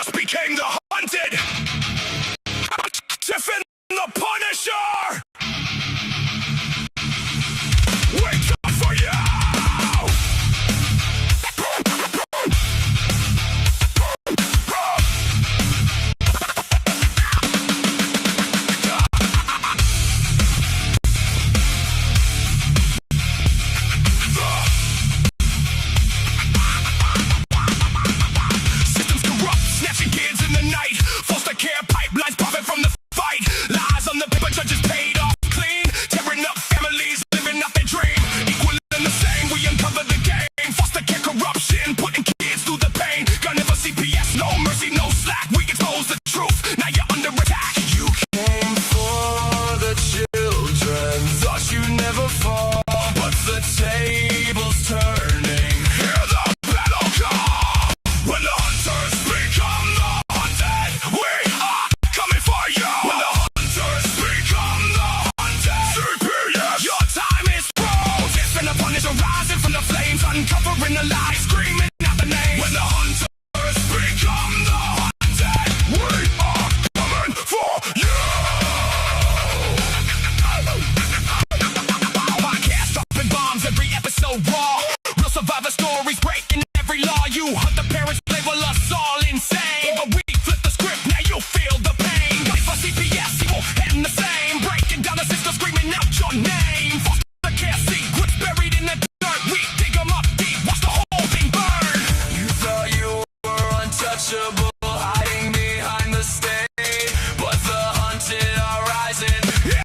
just became the hunted. Tiff and The Punisher. Wake up for you. CPS, no mercy, no slack. We expose the truth. Now you're under attack. You came for the children, thought you'd never fall, but the table's turning. Hear the battle call. When the hunters become the hunted, we are coming for you. When the hunters become the hunted, CPS, your time is through. Tiff and the Punisher rising from the flames, uncovering the lies, screaming out the name. When the hunters become the hunted, we are coming for you. Podcast dropping bombs, every episode raw. Real survivor stories breaking every law. You hunt the parents, label us all insane, but we flip the script, now you feel the pain. Fight for CPS, evil and the same. Breaking down the system, screaming out your name. Foster care secrets buried in the dirt. We dig them up deep, watch the whole thing burn. You thought you untouchable, hiding behind the stage, but the hunted are rising.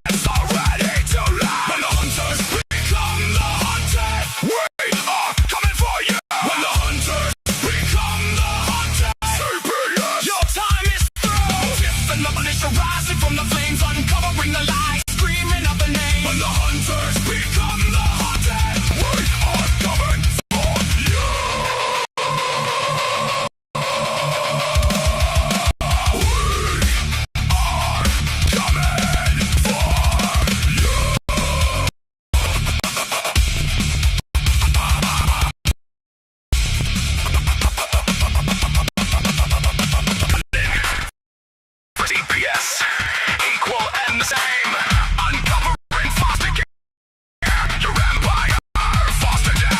It's already too late. When the hunters become the hunted, we are coming for you. When the hunters become the hunted, CPS, your time is through. Tiff and the Punisher rising from the flames, uncovering the lies, screaming out the name. When the hunters become the hunted, we are coming for you. CPS, equal and the same. Uncovering foster care, your empire, foster day.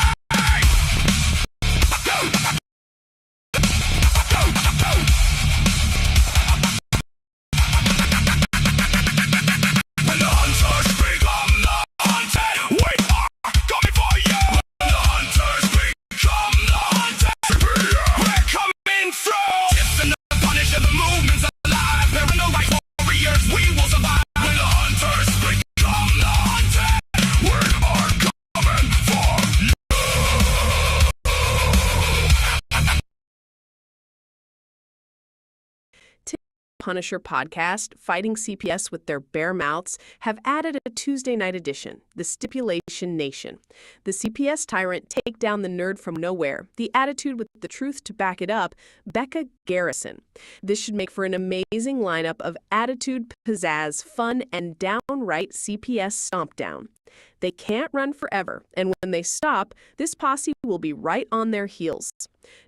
When the hunters become the hunted, we are coming for you. When the hunters become the hunted, we're coming through. Tiff and the Punisher, the movement's alive. Parental right warriors, we will survive. When the hunters become the hunted, we are coming for you. Punisher podcast, fighting CPS with their bare mouths, have added a Tuesday night edition, The Stipulation Nation. The CPS tyrant take down the nerd from nowhere, the attitude with the truth to back it up, Becca Garrison. This should make for an amazing lineup of attitude, pizzazz, fun, and downright CPS stomp down. They can't run forever, and when they stop, this posse will be right on their heels.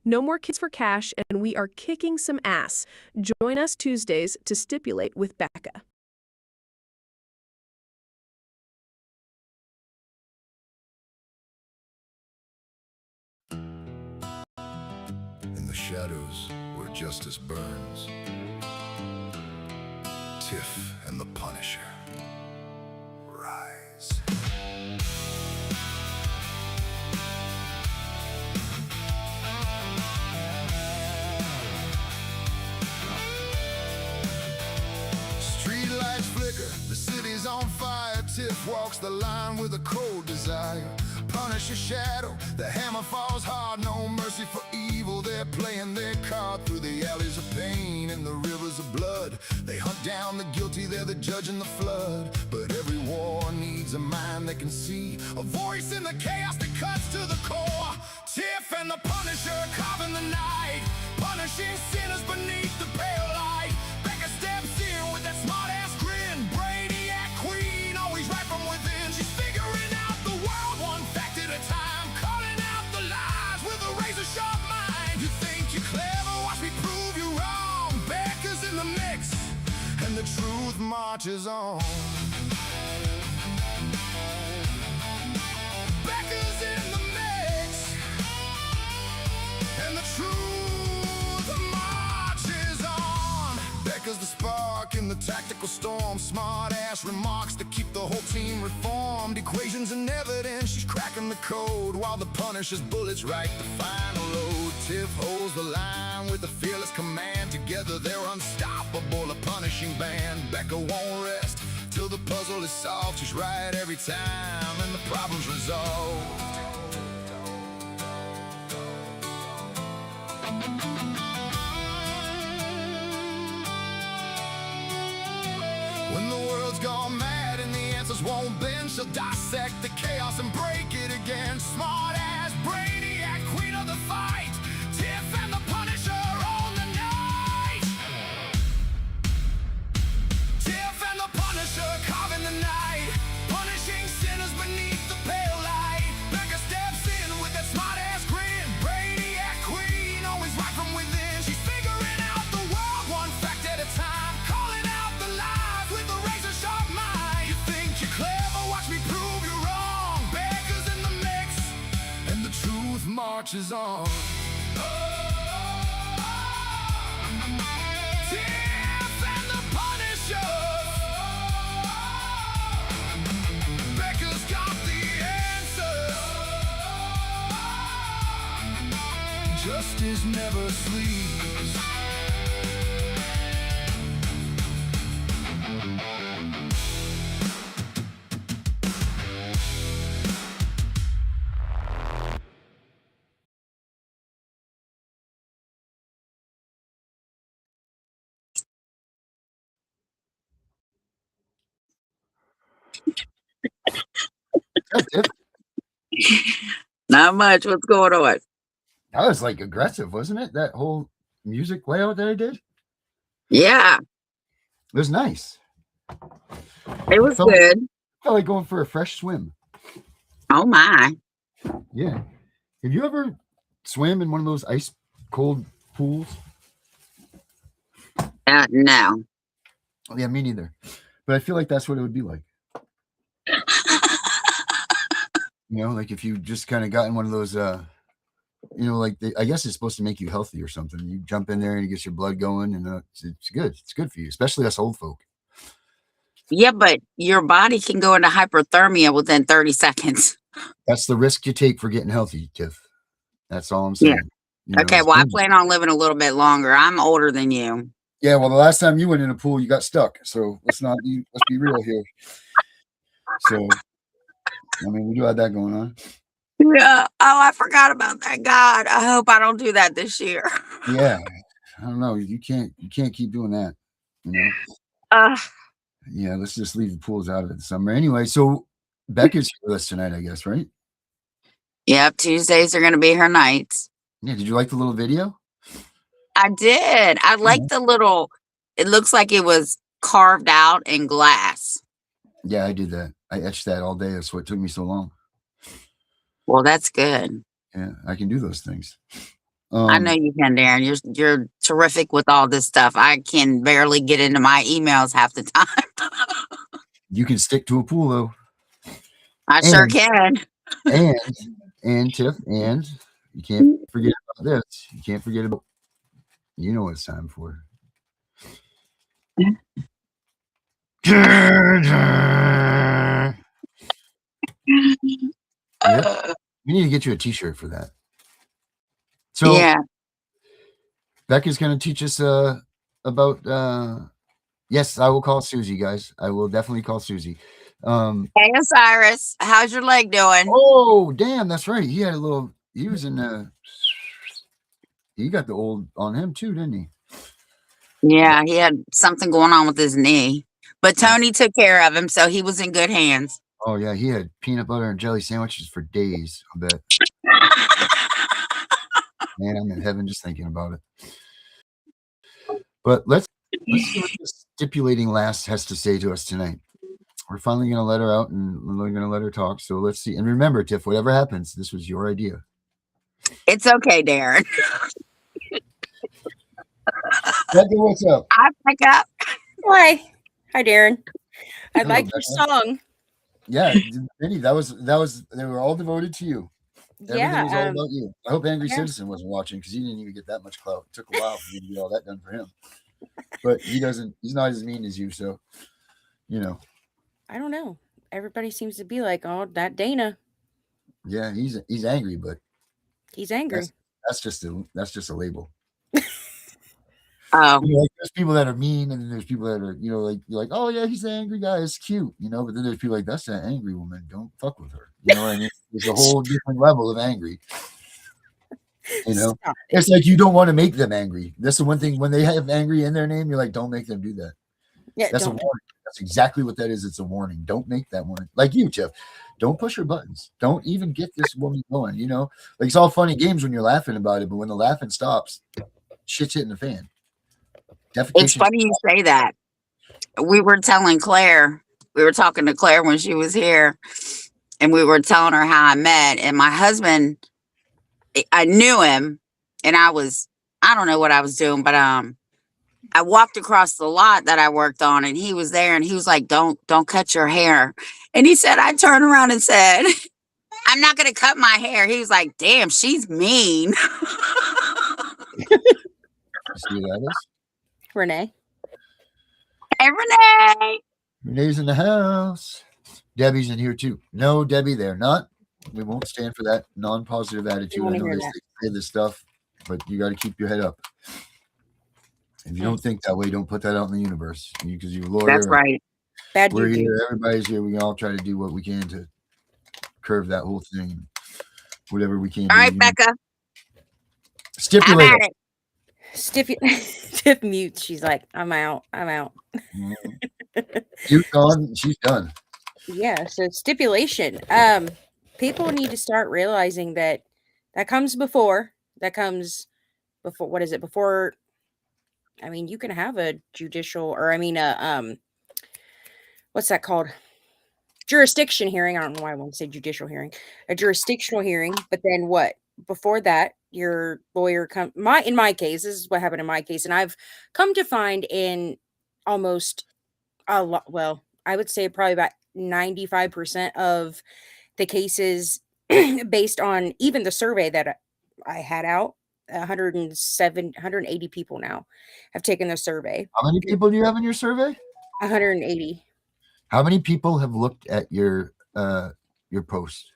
No more kids for cash, and we are kicking some ass. Join us Tuesdays to stipulate with Becca. In the shadows where justice burns, Tiff and the Punisher rise. Streetlights flicker, the city's on fire. Tiff walks the line with a cold desire. Punisher shadow, the hammer falls hard. No mercy for evil, they're playing their card. Through the alleys of pain and the rivers of blood, they hunt down the guilty, they're the judge in the flood. But every war needs a mind that can see, a voice in the chaos that cuts to the core. Tiff and the Punisher carving the night, punishing sinners beneath the pale light. Becca steps in with that smart-ass grin, Brainiac queen, always right from within. She's figuring out the world one fact at a time, calling out the lies with a razor-sharp mind. You think you're clever, watch me prove you wrong. marches on. Becca's in the mix, and the truth marches on. Becca's the spark in the tactical storm. Smart ass remarks to keep the whole team reformed. Equations and evidence, she's cracking the code, while the Punisher's bullets write the final load. Tiff holds the line with a fearless command. Together they're unstoppable, a punishing band. Becca won't rest till the puzzle is solved. She's right every time and the problem's resolved. When the world's gone mad and the answers won't bend, she'll dissect the chaos and break it again. Smart ass brainiac, queen of the fight. Tiff and the Punisher on the night. Tiff and the Punisher carving the night, punishing sinners beneath the pale light. Becca steps in with that smart ass grin. Brainiac queen, always right from within. She's figuring out the world one fact at a time, calling out the lies with a razor sharp mind. You think you're clever, watch me prove you wrong. Becca's in the mix, and the truth marches on. Tiff and the Punisher. Becca's got the answer. Justice never sleeps. Not much. What's going on? That was like aggressive, wasn't it? That whole music layout that I did? Yeah, It was nice. it was Felt, good. felt like going for a fresh swim. Oh my. Yeah. Have you ever swam in one of those ice cold pools? No. Yeah, me neither. But I feel like that's what it would be like. You know, like if you just kind of got in one of those, you know, like I guess it's supposed to make you healthy or something. You jump in there and it gets your blood going, and it's good. It's good for you, especially us old folk. Yeah, but your body can go into hyperthermia within 30 seconds. That's the risk you take for getting healthy, Tiff. That's all I'm saying. Yeah. You know, Okay, well, I plan on living a little bit longer. I'm older than you. yeah, well, the last time you went in a pool, you got stuck. So let's be real here. So, I mean, we do have that going on. Yeah. Oh, I forgot about that. God, I hope I don't do that this year. Yeah, I don't know. You can't keep doing that. You know. Uh, Yeah, let's just leave the pools out of it this summer. Anyway, so Becca's here with us tonight, I guess, right? yep, Tuesdays are going to be her nights. Yeah. Did you like the little video? I did. I like the little, it looks like it was carved out in glass. Yeah, I did that. I etched that all day. That's what took me so long. Well, that's good. Yeah, I can do those things. I know you can, Darren. You're terrific with all this stuff. I can barely get into my emails half the time. You can stick to a pool though. I sure can. And Tiff, and you can't forget about this. You can't forget about, you know what it's time for. Yep. We need to get you a t-shirt for that. So Yeah. Becca's going to teach us about yes, I will call Susie, guys. I will definitely call Susie. Hey, Osiris, how's your leg doing? Oh, damn, that's right. He had a little, he was in he got the old on him too, didn't he? Yeah, he had something going on with his knee. But Tony took care of him, so he was in good hands. Oh yeah, he had peanut butter and jelly sandwiches for days, I bet. Man, I'm in heaven just thinking about it. But let's see what this stipulating last has to say to us tonight. We're finally going to let her out and we're going to let her talk. So let's see. And remember, Tiff, whatever happens, this was your idea. It's okay, Darren. Becca, what's up? I pick up. Why? Hi, Darren. I Hello, like your Becca. song. Yeah, Vinny, that was they were all devoted to you. Everything was all Yeah, about you. I hope Angry yeah. Citizen wasn't watching because he didn't even get that much clout. It took a while for me to get all that done for him. But he's not as mean as you, so you know. I don't know. Everybody seems to be like, oh, that Dana, Yeah, he's angry, but he's angry. that's just a label. Oh, Like there's people that are mean, and then there's people that are, like you're like, oh yeah, he's the angry guy, it's cute, but then there's people like that's that angry woman, don't fuck with her. You know what I mean? There's a whole different level of angry. Stop it. It's like you don't want to make them angry. That's the one thing when they have angry in their name, you're like, don't make them do that. Yeah, That's a don't. warning. That's exactly what that is. It's a warning. Don't make that one. Like you, Tiff. Don't push her buttons. Don't even get this woman going. Like it's all funny games when you're laughing about it, but when the laughing stops, shit's hitting the fan. it's Defecation. funny you say that. We were talking to Claire when she was here, and we were telling her how I met. And my husband, I knew him, and I don't know what I was doing, but I walked across the lot that I worked on, and he was there, and he was like, don't cut your hair. And he said, I turned around and said, I'm not going to cut my hair. He was like, damn, she's mean. See who that is? Renee. Hey, Renee. Renee's in the house. Debbie's in here too. No, Debbie, they're not. We won't stand for that non-positive attitude. I wanna know hear they say this stuff, but you got to keep your head up. If you don't think that way, don't put that out in the universe. Because you're a lawyer. That's right. Bad We're juju. here. Everybody's here. We all try to do what we can to curve that whole thing. Whatever we can. All do. right, Becca. Stipulate How about it. Tiff mutes. She's like, I'm out. You're gone. She's done. Yeah. So stipulation. People need to start realizing that comes before. What is it? Before. I mean, you can have a judicial, or what's that called? Jurisdiction hearing. I don't know why I want to say judicial hearing. A jurisdictional hearing, but then what? Before that, your lawyer in my case, this is what happened in my case, and I've come to find in almost a lot. Well, I would say probably about 95% of the cases, based on even the survey that I had out. 180 people now have taken the survey. How many people do you have in your survey? 180. How many people have looked at your post?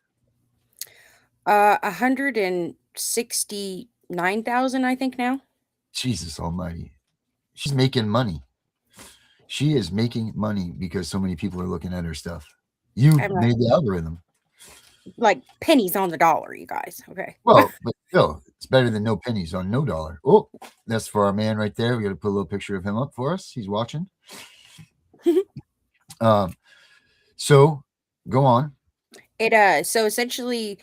169,000, I think now. Jesus almighty. She's making money. She is making money because so many people are looking at her stuff. You made the algorithm. Like pennies on the dollar, you guys. Okay. Well, but still, it's better than no pennies on no dollar. Oh, that's for our man right there. We got to put a little picture of him up for us. He's watching. So go on. So essentially,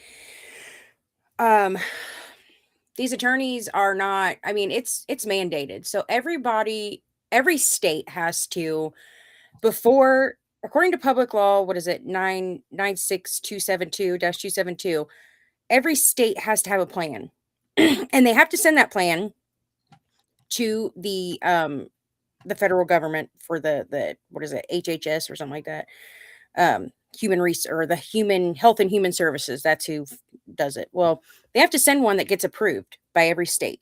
these attorneys are not, I mean, it's mandated. So every state has to, before, according to public law, what is it? 96272-272, every state has to have a plan. And they have to send that plan to the federal government for the what is it, HHS or something like that, the Human Health and Human Services. That's who does it. Well, they have to send one that gets approved by every state.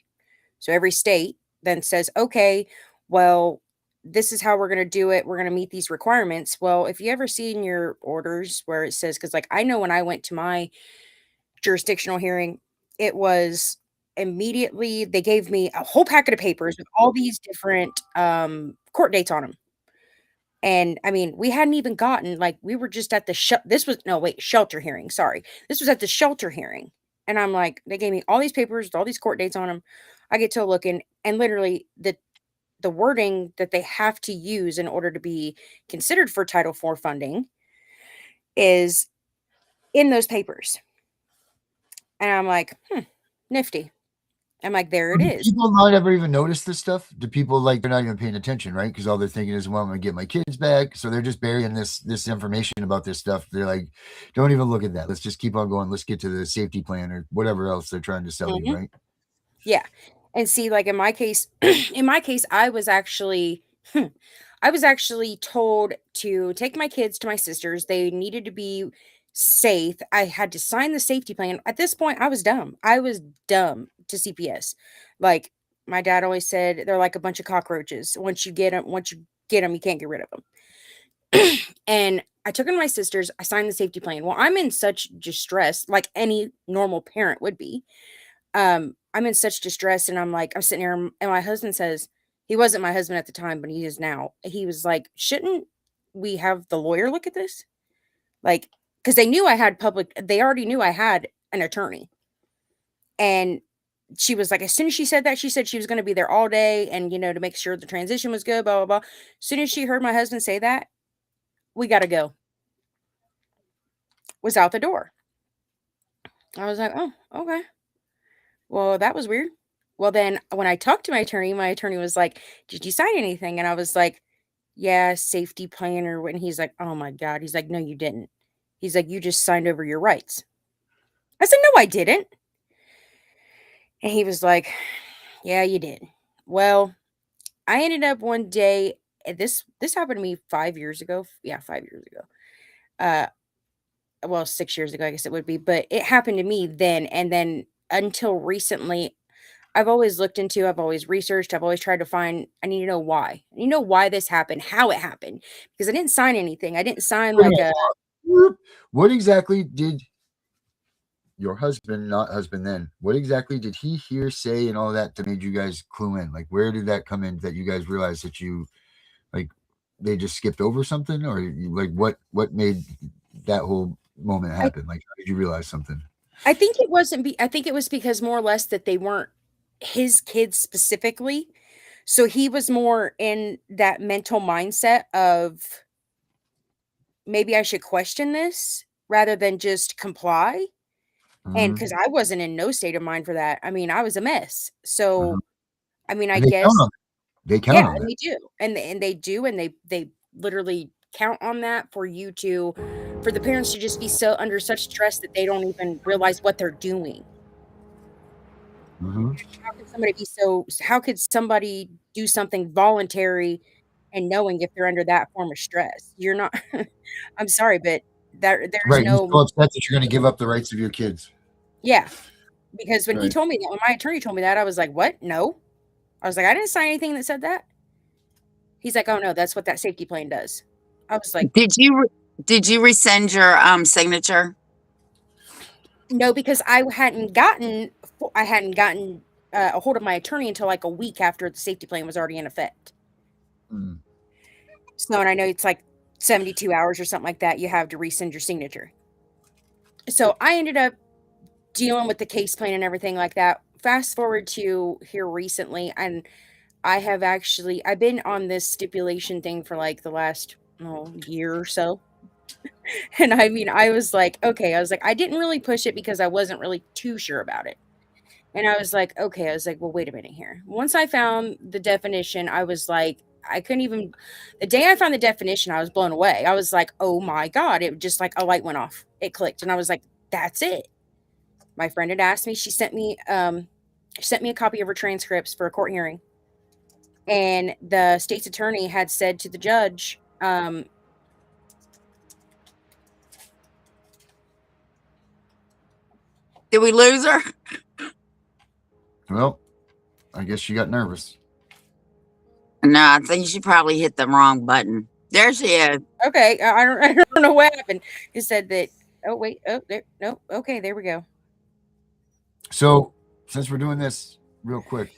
So every state then says, okay, well, this is how we're going to do it. We're going to meet these requirements. Well, if you ever see in your orders where it says, because like I know when I went to my jurisdictional hearing, it was immediately they gave me a whole packet of papers with all these different court dates on them. And I mean, we hadn't even gotten, like, we were just at the shelter hearing. Sorry. This was at the shelter hearing. And I'm like, they gave me all these papers with all these court dates on them. I get to looking, and literally the wording that they have to use in order to be considered for Title IV funding is in those papers. And I'm like, nifty. I'm like, there it is. People not ever even notice this stuff? Do people they're not even paying attention, right? Because all they're thinking is, well, I'm going to get my kids back. So they're just burying this information about this stuff. They're like, don't even look at that. Let's just keep on going. Let's get to the safety plan or whatever else they're trying to sell you, right? Yeah. And see, like in my case, I was actually, I was actually told to take my kids to my sister's. They needed to be safe. I had to sign the safety plan. At this point, I was dumb. I was dumb to CPS. Like my dad always said, they're like a bunch of cockroaches. Once you get them, you can't get rid of them. And I took them to my sister's. I signed the safety plan. Well, I'm in such distress, like any normal parent would be. I'm in such distress, and I'm sitting here, and my husband says, he wasn't my husband at the time, but he is now. He was like, shouldn't we have the lawyer look at this? Like, because they already knew I had an attorney. And she was like, as soon as she said that, she said she was going to be there all day and, to make sure the transition was good, blah, blah, blah. As soon as she heard my husband say that, we got to go. Was out the door. I was like, oh, okay. Well, that was weird. Well, then when I talked to my attorney was like, did you sign anything? And I was like, yeah, safety plan or what. And he's like, oh my God. He's like, no, you didn't. He's like, you just signed over your rights. I said, no, I didn't. And he was like, yeah, you did. Well, I ended up one day, and this happened to me 5 years ago. Yeah, 5 years ago. Well, 6 years ago, I guess it would be, but it happened to me then. And then until recently, I've always researched, I've always tried to find, I need to know why. I need to know why this happened, how it happened, because I didn't sign anything. I didn't sign like a, What exactly did your husband, not husband then, what exactly did he hear, say, and all that made you guys clue in? Like, where did that come in that you guys realized that you, like, they just skipped over something? Or, like, what made that whole moment happen? Like, how did you realize something? I think it was because more or less that they weren't his kids specifically. So he was more in that mental mindset of maybe I should question this rather than just comply. And because I wasn't in no state of mind for that. I mean, I was a mess. So, I mean, I And they guess, count on it. They count yeah, on and it. they do. And they do. And they literally count on that for the parents to just be so under such stress that they don't even realize what they're doing. How could somebody do something voluntary and knowing if they're under that form of stress? You're not, I'm sorry, but there's Right. You're no, so upset that you're going to give up the rights of your kids. yeah. Because when he Right. told me that, when my attorney told me that, I was like, what? No. I was like, I didn't sign anything that said that. He's like, oh no, that's what that safety plan does. I was like, Did you rescind your signature? no, because I hadn't gotten a hold of my attorney until like a week after the safety plan was already in effect. So, and I know it's like 72 hours or something like that. You have to rescind your signature. So I ended up dealing with the case plan and everything like that. Fast forward to here recently, and I've been on this stipulation thing for like the last year or so. And I mean, I was like, I didn't really push it because I wasn't really too sure about it. And I was like, well, wait a minute here. Once I found the definition, I was like, the day I found the definition, I was blown away. I was like, oh my God, it just like a light went off. It clicked. And I was like, that's it. My friend had asked me, she sent me a copy of her transcripts for a court hearing. And the state's attorney had said to the judge, Did we lose her? Well, I guess she got nervous. No, I think she probably hit the wrong button. There she is. okay, I don't know what happened. It said that, oh, wait, oh, there, no, okay, there we go. So, since we're doing this real quick,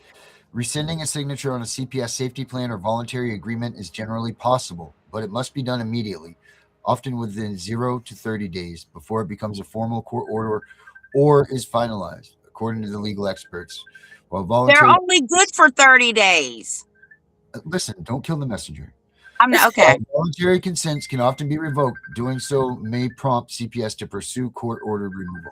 rescinding a signature on a CPS safety plan or voluntary agreement is generally possible, but it must be done immediately, often within 0 to 30 days before it becomes a formal court order or is finalized, according to the legal experts. While They're voluntary, only good for 30 days. listen, don't kill the messenger. I'm not okay. Voluntary consents can often be revoked. Doing so may prompt CPS to pursue court-ordered removal.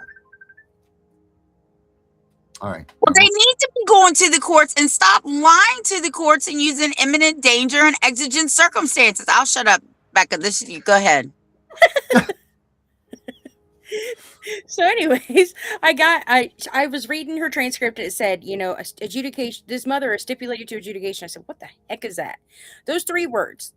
All right. Well, they need to be going to the courts and stop lying to the courts and using imminent danger and exigent circumstances. I'll shut up, Becca. You go ahead. So anyways, I was reading her transcript and it said, adjudication, this mother is stipulated to adjudication. I said, what the heck is that? Those 3 words.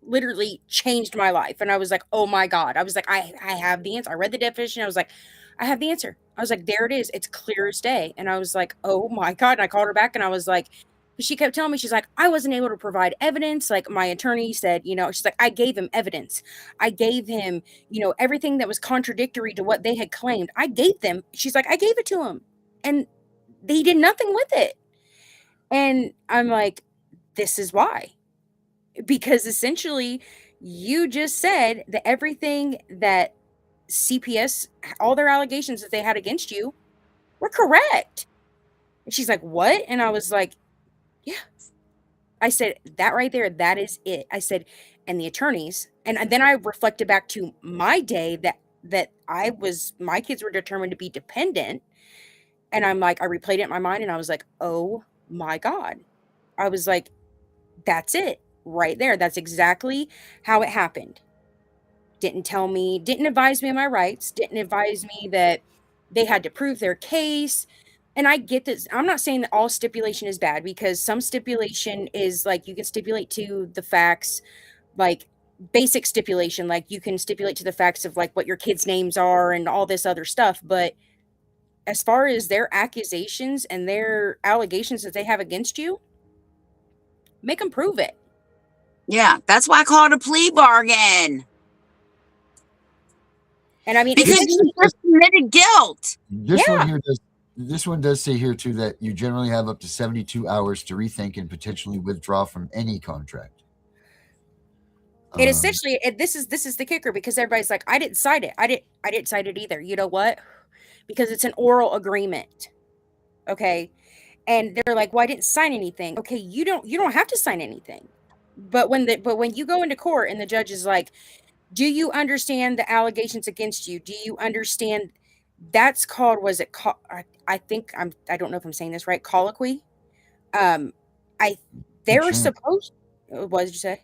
literally changed my life. And I was like, oh my God. I was like, I have the answer. I read the definition. I was like, I have the answer. I was like, there it is. It's clear as day. And I was like, oh my God. And I called her back and I was like, she kept telling me, she's like, I wasn't able to provide evidence. Like my attorney said, she's like, I gave him evidence. I gave him, everything that was contradictory to what they had claimed. I gave them. She's like, I gave it to him. And they did nothing with it. And I'm like, this is why. Because essentially, you just said that everything that CPS, all their allegations that they had against you were correct. And she's like, what? And I was like, yeah. I said, that right there, that is it. I said, and the attorneys, and then I reflected back to my day that my kids were determined to be dependent. And I'm like, I replayed it in my mind and I was like, oh my God. I was like, that's it right there. That's exactly how it happened. Didn't advise me of my rights, didn't advise me that they had to prove their case. And I get this. I'm not saying that all stipulation is bad, because some stipulation is like you can stipulate to the facts, like basic stipulation, like you can stipulate to the facts of like what your kids' names are and all this other stuff. But as far as their accusations and their allegations that they have against you, make them prove it. Yeah, that's why I call it a plea bargain. And I mean, because you just committed guilt. This one does say here too that you generally have up to 72 hours to rethink and potentially withdraw from any contract. It essentially, this is the kicker, because everybody's like, I didn't sign it. I didn't sign it either. You know what? Because it's an oral agreement. Okay. And they're like, well, I didn't sign anything. Okay, you don't have to sign anything. But when you go into court and the judge is like, do you understand the allegations against you? Do you understand? That's called, I think I don't know if I'm saying this right, colloquy. They were supposed, what did you say?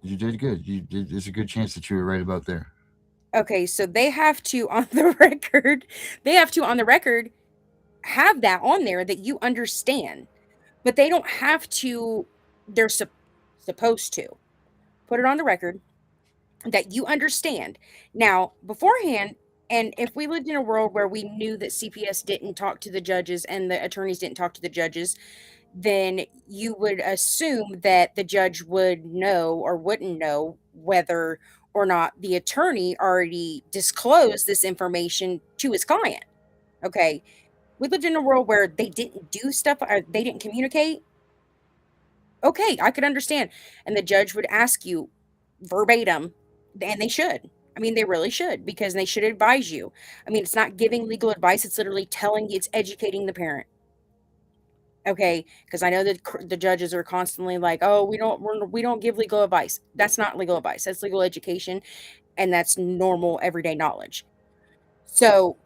You did good. There's a good chance that you were right about there. Okay, so they have to on the record have that on there that you understand, but they don't have to. They're supposed to put it on the record that you understand. Now, beforehand, and if we lived in a world where we knew that CPS didn't talk to the judges and the attorneys didn't talk to the judges, then you would assume that the judge would know or wouldn't know whether or not the attorney already disclosed this information to his client. Okay. We lived in a world where they didn't do stuff, or they didn't communicate. Okay, I could understand. And the judge would ask you verbatim, and they should. I mean, they really should, because they should advise you. I mean, it's not giving legal advice. It's literally telling you, it's educating the parent. Okay, because I know that the judges are constantly like, oh, we don't give legal advice. That's not legal advice. That's legal education, and that's normal everyday knowledge. So,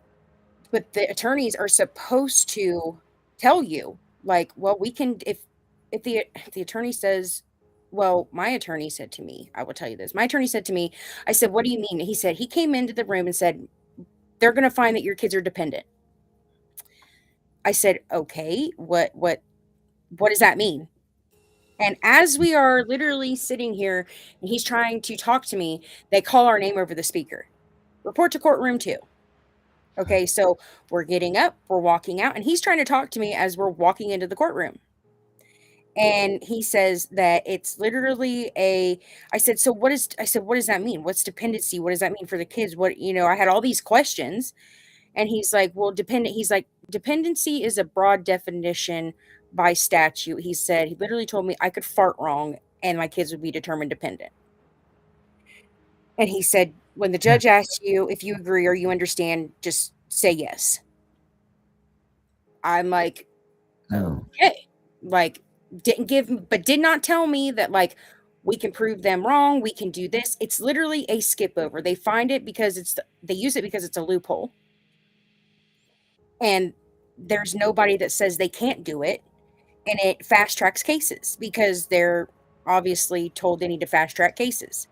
but the attorneys are supposed to tell you, like, well, we can, if the attorney says, well, my attorney said to me, I will tell you this. My attorney said to me, I said, what do you mean? He said, he came into the room and said, they're going to find that your kids are dependent. I said, okay, what does that mean? And as we are literally sitting here and he's trying to talk to me, they call our name over the speaker. Report to courtroom 2. Okay, so we're getting up, we're walking out, and he's trying to talk to me as we're walking into the courtroom. And he says that it's literally I said, what does that mean? What's dependency? What does that mean for the kids? I had all these questions. And he's like, well, dependency is a broad definition by statute. He literally told me I could fart wrong and my kids would be determined dependent. And he said, when the judge asks you if you agree or you understand, just say yes. I'm like, okay. Like, did not tell me that, like, we can prove them wrong. We can do this. It's literally a skip over. They find it because they use it because it's a loophole. And there's nobody that says they can't do it. And it fast tracks cases because they're obviously told they need to fast track cases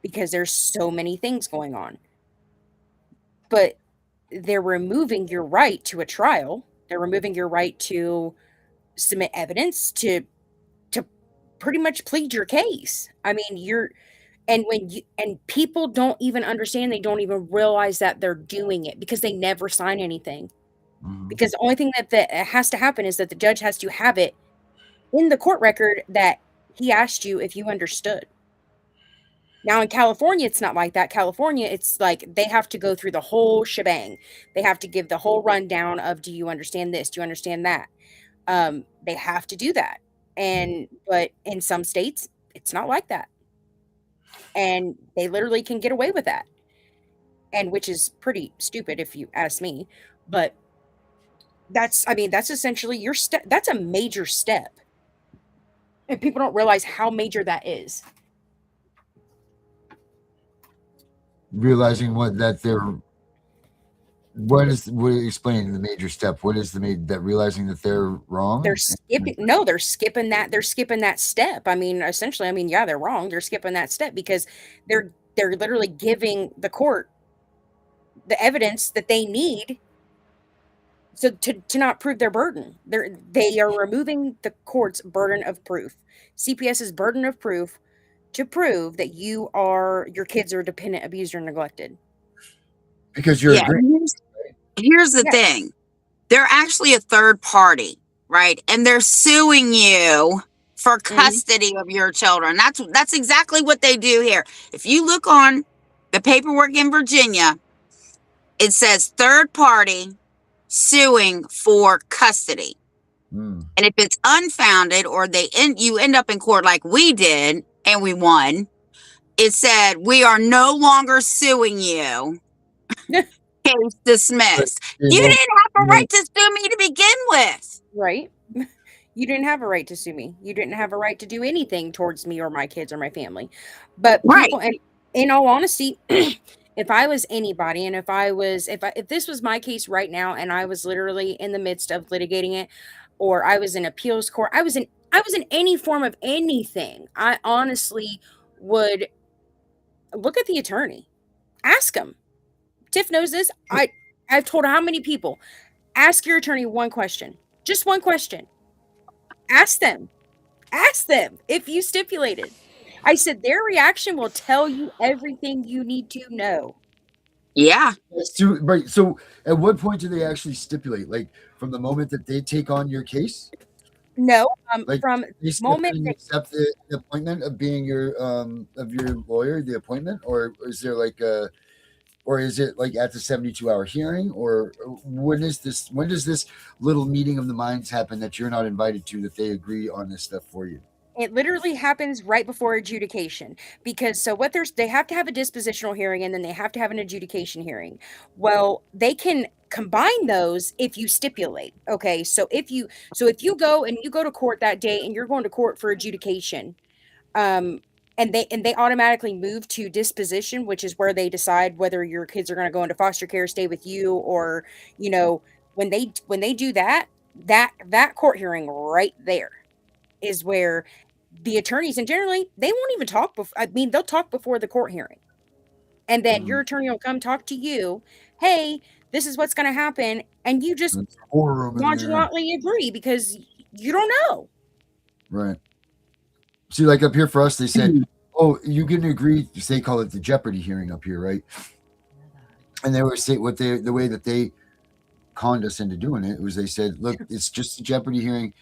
because there's so many things going on. But they're removing your right to a trial. They're removing your right to submit evidence, to pretty much plead your case. I mean, and people don't even understand, they don't even realize that they're doing it because they never sign anything. Mhm. Because the only thing that has to happen is that the judge has to have it in the court record that he asked you if you understood. Now in California, it's not like that. California, it's like they have to go through the whole shebang. They have to give the whole rundown of, do you understand this? Do you understand that? They have to do that. But in some states, it's not like that. And they literally can get away with that. And which is pretty stupid if you ask me. But that's essentially your step. That's a major step. And people don't realize how major that is. Realizing what explaining the major step? What is that realizing that they're wrong? They're skipping that step. I mean, essentially, yeah, they're wrong. They're skipping that step because they're literally giving the court the evidence that they need to not prove their burden. They are removing the court's burden of proof. CPS's burden of proof to prove that your kids are dependent, abused, or neglected. Because you're agreeing. Here's the thing. They're actually a third party, right? And they're suing you for custody of your children. That's exactly what they do here. If you look on the paperwork in Virginia, it says third party suing for custody. And if it's unfounded or you end up in court like we did and we won, it said, we are no longer suing you. Case dismissed. You didn't have a right to sue me to begin with. Right. You didn't have a right to sue me. You didn't have a right to do anything towards me or my kids or my family. But people, and in all honesty, if I was anybody, and if this was my case right now, and I was literally in the midst of litigating it, or I was in appeals court, I was in any form of anything, I honestly would look at the attorney, ask him. Tiff knows this. I've told how many people, ask your attorney one question, just one question. Ask them if you stipulated. I said their reaction will tell you everything you need to know. Yeah. Right. So at what point do they actually stipulate? Like from the moment that they take on your case? No. From the moment they accept the appointment of being your lawyer, the appointment, or is there or is it like at the 72-hour hearing, or when does this little meeting of the minds happen that you're not invited to, that they agree on this stuff for you? It literally happens right before adjudication, because they have to have a dispositional hearing and then they have to have an adjudication hearing. Well, they can combine those if you stipulate. Okay, so if you go to court that day and you're going to court for adjudication, and they automatically move to disposition, which is where they decide whether your kids are going to go into foster care, stay with you, or when they do that court hearing right there is where the attorneys, and generally they won't even talk they'll talk before the court hearing, and then your attorney will come talk to you. Hey, this is what's going to happen, and you just nonchalantly agree because you don't know. Right. See, like up here for us, they said, "Oh, you can agree." They call it the Jeopardy hearing up here, right? And they were saying the way that they conned us into doing it was they said, "Look, it's just a Jeopardy hearing.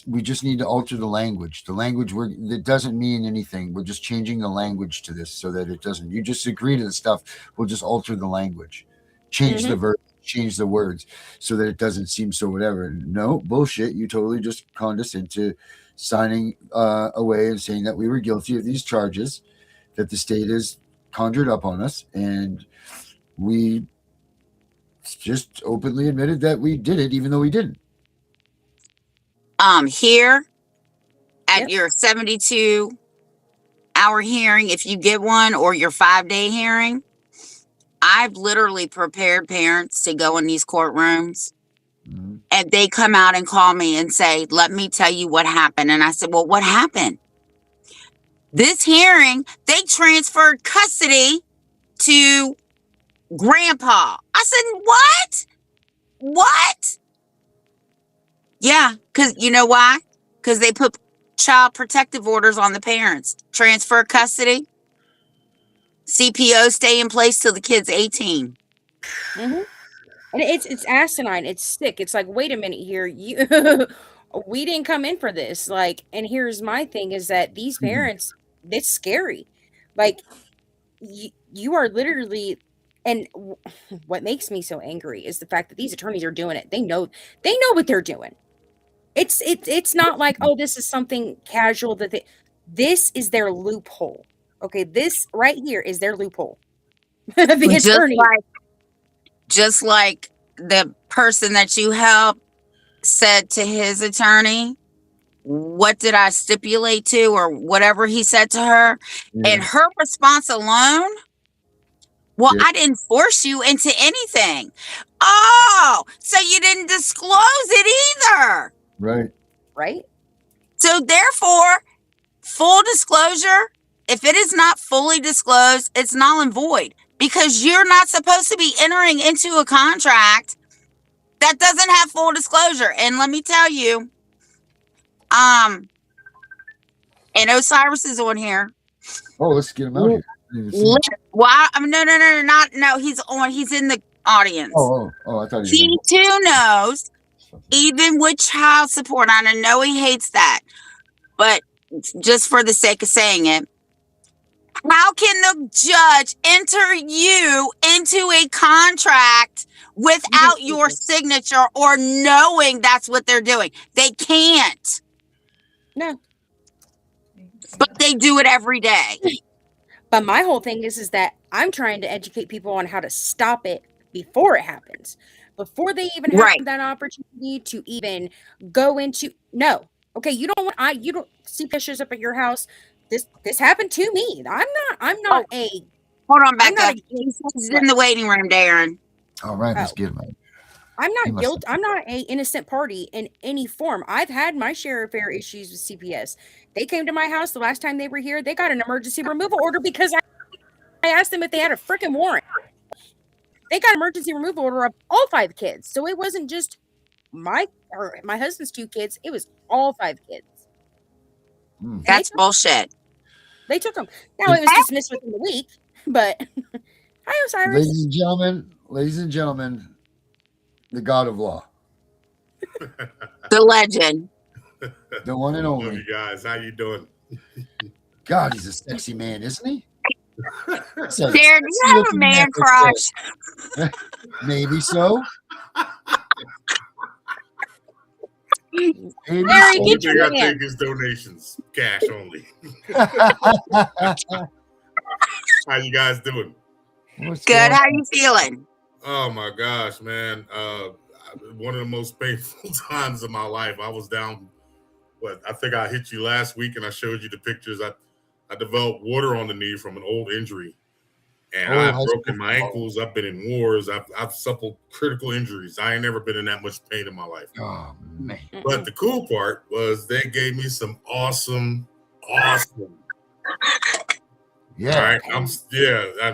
We just need to alter the language. The language it doesn't mean anything. We're just changing the language to this so that it doesn't. You just agree to the stuff. We'll just alter the language, change the verb, change the words so that it doesn't seem so whatever." No bullshit. You totally just conned us into signing away and saying that we were guilty of these charges that the state has conjured up on us, and we just openly admitted that we did it, even though we didn't. Here at your 72-hour hearing, if you get one, or your 5-day hearing, I've literally prepared parents to go in these courtrooms, and they come out and call me and say, "Let me tell you what happened." And I said, "Well, what happened?" This hearing, they transferred custody to grandpa. I said, "What? Yeah, because you know why? Because they put child protective orders on the parents. Transfer custody. CPO stay in place till the kid's 18. And it's asinine. It's sick. It's like, wait a minute here. You we didn't come in for this. Like, and here's my thing is that these parents, it's scary. Like, you are literally, and what makes me so angry is the fact that these attorneys are doing it. They know what they're doing. It's not like, oh, this is something casual that this is their loophole. Okay, this right here is their loophole. The attorney. Just like the person that you helped said to his attorney, what did I stipulate to, or whatever he said to her, and her response alone, well, I didn't force you into anything. Oh, so you didn't disclose it either. Right. So therefore, full disclosure, if it is not fully disclosed, it's null and void, because you're not supposed to be entering into a contract that doesn't have full disclosure. And let me tell you, and Osiris is on here. Oh, let's get him out here. Well, no, he's on. He's in the audience. Oh, I thought he He too knows, even with child support. And I know he hates that, but just for the sake of saying it, how can the judge enter you into a contract without your signature or knowing that's what they're doing? They can't. No. But they do it every day. But my whole thing is that I'm trying to educate people on how to stop it before it happens, before they even have that opportunity to even go into. No, okay, you don't CPS shows up at your house. This happened to me. I'm not a. Hold on, Becca. He's in the waiting room, Darren. All right, let's get him out. I'm not guilty. I'm not a innocent party in any form. I've had my share of fair issues with CPS. They came to my house the last time they were here. They got an emergency removal order because I asked them if they had a freaking warrant. They got an emergency removal order of all 5 kids. So it wasn't just my husband's 2 kids. It was all 5 kids. That's bullshit. They took them. Now it was dismissed within the week, but hi, Osiris. Ladies and gentlemen, the God of law. The legend. The one and only. Love you guys. How you doing? God, he's a sexy man, isn't he? Darren, do you have a man crush? Maybe so. Only thing I take is donations, cash only. How you guys doing? Good. How you feeling? Oh my gosh, man! One of the most painful times of my life. I was down. I think I hit you last week, and I showed you the pictures. I developed water on the knee from an old injury, and I've broken my ankles. I've been in wars. I've suffered critical injuries. I ain't never been in that much pain in my life. Oh man! But the cool part was they gave me some awesome. Yeah. All right.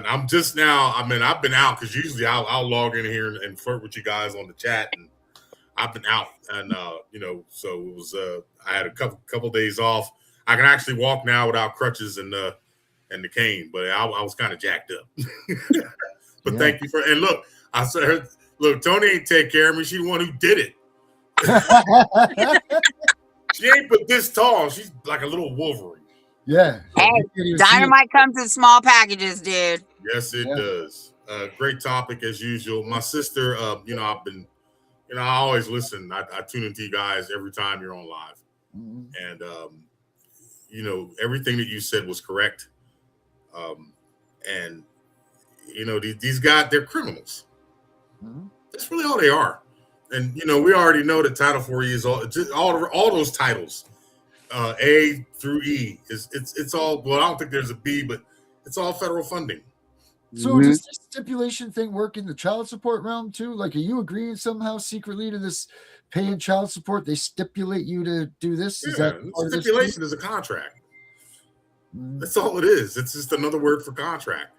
I'm just now. I mean, I've been out because usually I'll log in here and flirt with you guys on the chat, and I've been out, and so it was. I had a couple days off. I can actually walk now without crutches and the cane, but I was kind of jacked up. But thank you and look, I said, look, Tony ain't take care of me. She's the one who did it. She ain't but this tall. She's like a little Wolverine. Yeah. Hey, dynamite comes in small packages, dude. Yes, it does. Great topic as usual. My sister, I've been, I always listen. I tune into you guys every time you're on live. And, everything that you said was correct. And, these guys, they're criminals. That's really all they are. And, we already know that Title 4E is all those titles. A through E it's all, well, I don't think there's a B, but it's all federal funding. So does this stipulation thing work in the child support realm too? Like, are you agreeing somehow secretly to this paying child support? They stipulate you to do this? Is that stipulation is a contract. That's all it is. It's just another word for contract.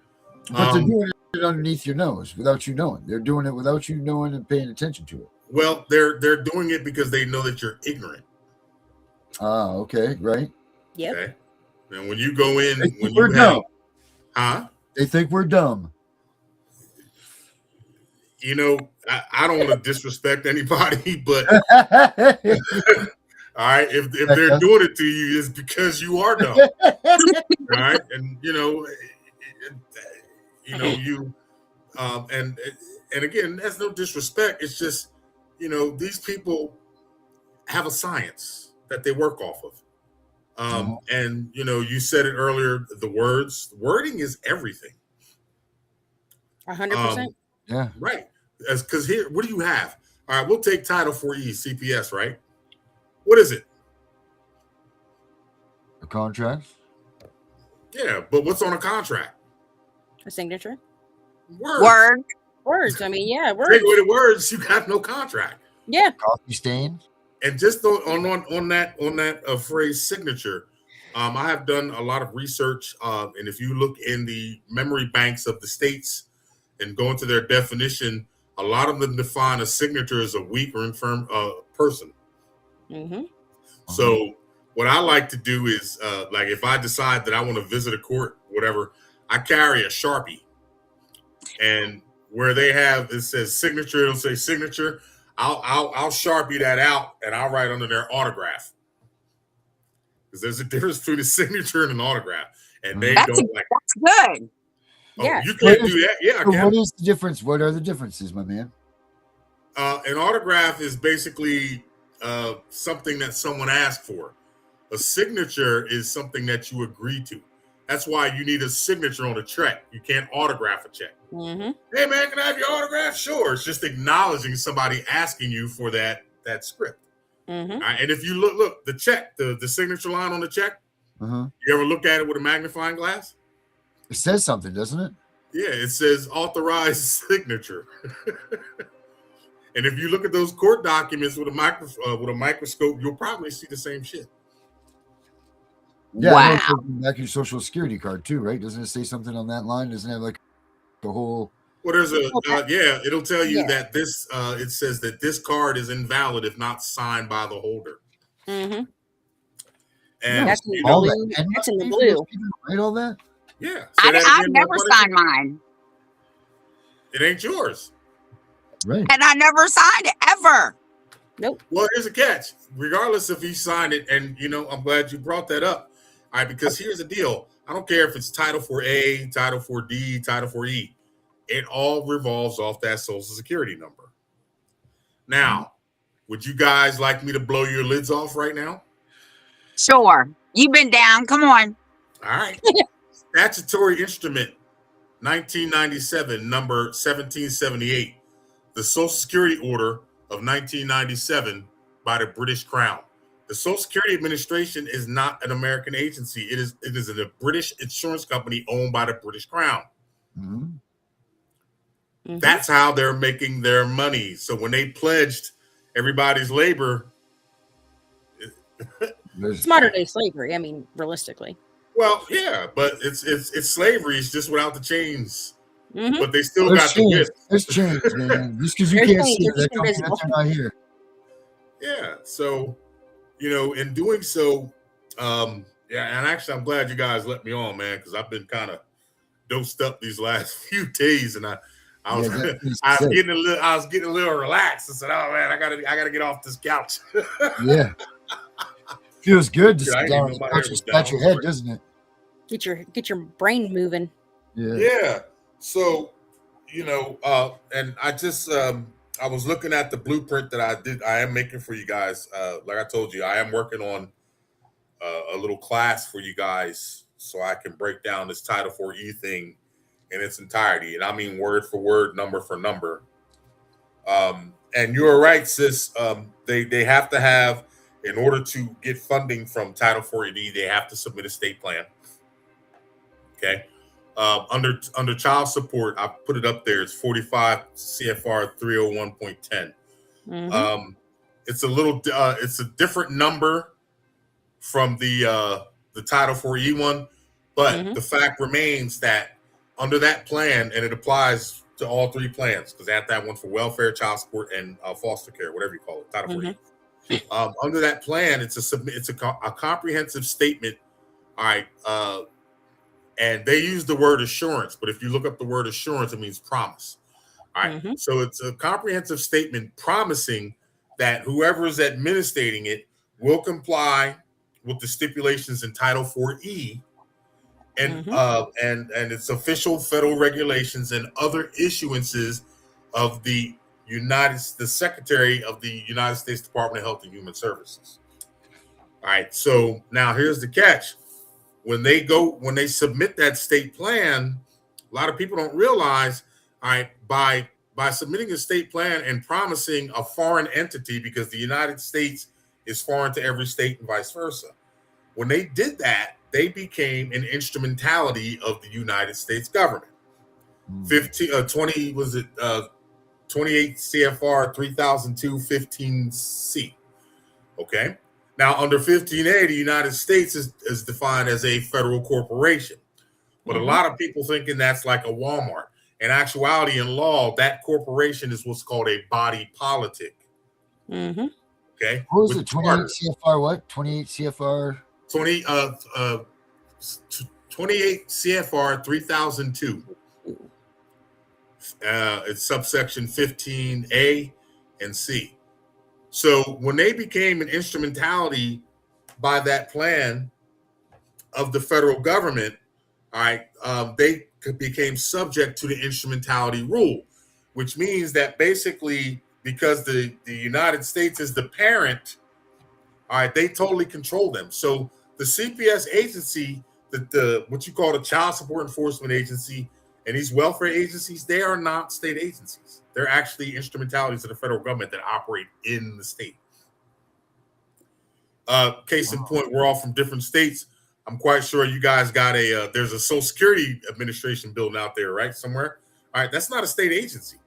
But they're doing it underneath your nose without you knowing. They're doing it without you knowing and paying attention to it. Well, they're doing it because they know that you're ignorant. Ah, okay, right. Yep. Okay. And when you go in, They think when we're you have, dumb. huh? They think we're dumb. You know, I don't want to disrespect anybody, but all right, if they're doing it to you, it's because you are dumb. All right, and you and again, that's no disrespect. It's just these people have a science that they work off of. And you said it earlier. The wording is everything. 100%. Yeah. Right. Because here, what do you have? All right, we'll take Title 4E CPS. Right. What is it? A contract. Yeah, but what's on a contract? A signature. Words. Words. I mean, yeah, words. Take away the words, you got no contract. Yeah. Coffee stain. And just on that phrase signature, I have done a lot of research, and if you look in the memory banks of the states and go into their definition, a lot of them define a signature as a weak or infirm person. Mm-hmm. So what I like to do is, like, if I decide that I want to visit a court, whatever, I carry a Sharpie, and where they have it says signature, it'll say signature. I'll Sharpie that out and I'll write under their autograph, because there's a difference between a signature and an autograph, and they That's don't like. That's good. Oh, Yeah. you can't do that. Yeah, I So can. what is the difference? What are the differences, my man? An autograph is basically something that someone asked for. A signature is something that you agree to. That's why you need a signature on a check. You can't autograph a check. Mm-hmm. Hey man, can I have your autograph? Sure. It's just acknowledging somebody asking you for that script. Mm-hmm. All right? And if you look, the check, the signature line on the check, Uh-huh. you ever look at it with a magnifying glass? It says something, doesn't it? Yeah, it says authorized signature. And if you look at those court documents with a microscope, you'll probably see the same shit. Yeah. I know Wow. it says back your social security card too, right? Doesn't it say something on that line? Doesn't it have like the whole? Well, there's it'll tell you Yeah. that this it says that this card is invalid if not signed by the holder. Mm-hmm. And That's in the all blue. that. And That's in the these blue. people write all that. yeah, say that I've again, never Punisher. signed mine, It ain't yours. Right. and I never signed it ever. Nope. Well, here's a catch. Regardless if he signed it, and I'm glad you brought that up. All right, because here's the deal. I don't care if it's Title 4A, Title 4D, Title 4E. It all revolves off that Social Security number. Now, would you guys like me to blow your lids off right now? Sure. You've been down. Come on. All right. Statutory instrument 1997, number 1778. The Social Security Order of 1997 by the British Crown. The Social Security Administration is not an American agency. It is a British insurance company owned by the British Crown. Mm-hmm. Mm-hmm. That's how they're making their money. So when they pledged everybody's labor, It's modern day slavery. I mean, realistically. well, yeah, but it's slavery. It's just without the chains. Mm-hmm. But they still There's got the change. whip. There's change, man. Just because you There's can't change, see it, it's that don't mean invisible. that you're not here. Yeah. So, in doing so, yeah, and actually, I'm glad you guys let me on, man, because I've been kind of dosed up these last few days, and I was Yeah, that's I was sick. getting a little relaxed. I said, "Oh man, I gotta get off this couch." Yeah. Feels good to Yeah, I sit didn't down know and my scratch hair was scratch down. your head, doesn't it? Get your brain moving. Yeah. Yeah. So, and I just I was looking at the blueprint that I am making for you guys. Like I told you, I am working on a little class for you guys so I can break down this Title 4E thing in its entirety. And I mean word for word, number for number. And you're right, sis. They have to have, in order to get funding from Title 4E, they have to submit a state plan. Okay. Under child support, I put it up there. It's 45 CFR 301.10. Mm-hmm. It's a different number from the Title 4E one, but the fact remains that under that plan, and it applies to all three plans, because they have that one for welfare, child support, and foster care, whatever you call it, Title 4E. Under that plan, it's a comprehensive statement. All right. And they use the word assurance, but if you look up the word assurance, it means promise. All right. Mhm. So it's a comprehensive statement promising that whoever is administrating it will comply with the stipulations in Title 4E and and its official federal regulations and other issuances of the Secretary of the United States Department of Health and Human Services. All right. So now here's the catch. When they submit that state plan, a lot of people don't realize, all right, by submitting a state plan and promising a foreign entity, because the United States is foreign to every state and vice versa. When they did that, they became an instrumentality of the United States government. 28 CFR 3002-15C. Okay. Now, under 15A, the United States is defined as a federal corporation. But a lot of people thinking that's like a Walmart. In actuality, in law, that corporation is what's called a body politic. Mm-hmm. Okay. What was it? 28 CFR what? 28 CFR? 28 CFR 3002. It's subsection 15A and C. So when they became an instrumentality by that plan of the federal government, all right, they became subject to the instrumentality rule, which means that basically because the United States is the parent, all right, they totally control them. So the CPS agency, the what you call the Child Support Enforcement Agency, and these welfare agencies, they are not state agencies. They're actually instrumentalities of the federal government that operate in the state. Case in point, we're all from different states. I'm quite sure you guys got there's a Social Security Administration building out there, right? Somewhere. All right, that's not a state agency.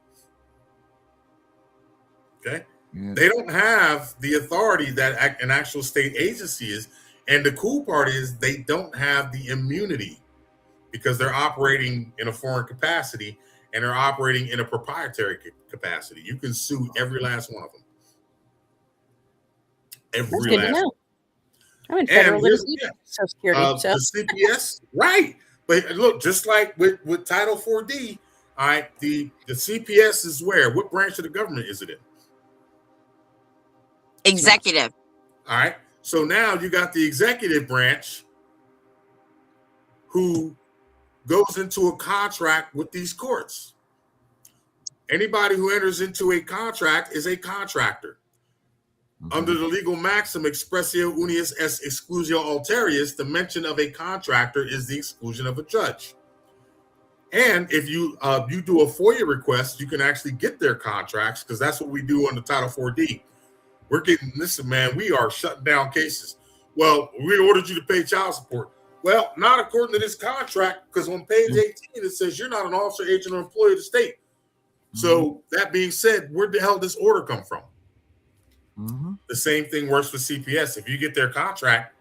Okay. Yeah. They don't have the authority that an actual state agency is. And the cool part is they don't have the immunity because they're operating in a foreign capacity and they're operating in a proprietary capacity. You can sue every last one of them. Every last one. I'm in federal Social Security. The CPS, right. But look, just like with Title 4D, all right, the CPS is where? What branch of the government is it in? Executive. All right. So now you got the executive branch who goes into a contract with these courts. Anybody who enters into a contract is a contractor. Under the legal maxim expressio unius est exclusio alterius, the mention of a contractor is the exclusion of a judge. And if you do a FOIA request, you can actually get their contracts, because that's what we do under Title 4D. We're getting, listen, man, we are shutting down cases. Well, we ordered you to pay child support. Well, not according to this contract, because on page 18, it says you're not an officer, agent, or employee of the state. So that being said, where the hell did this order come from? The same thing works for CPS. If you get their contract,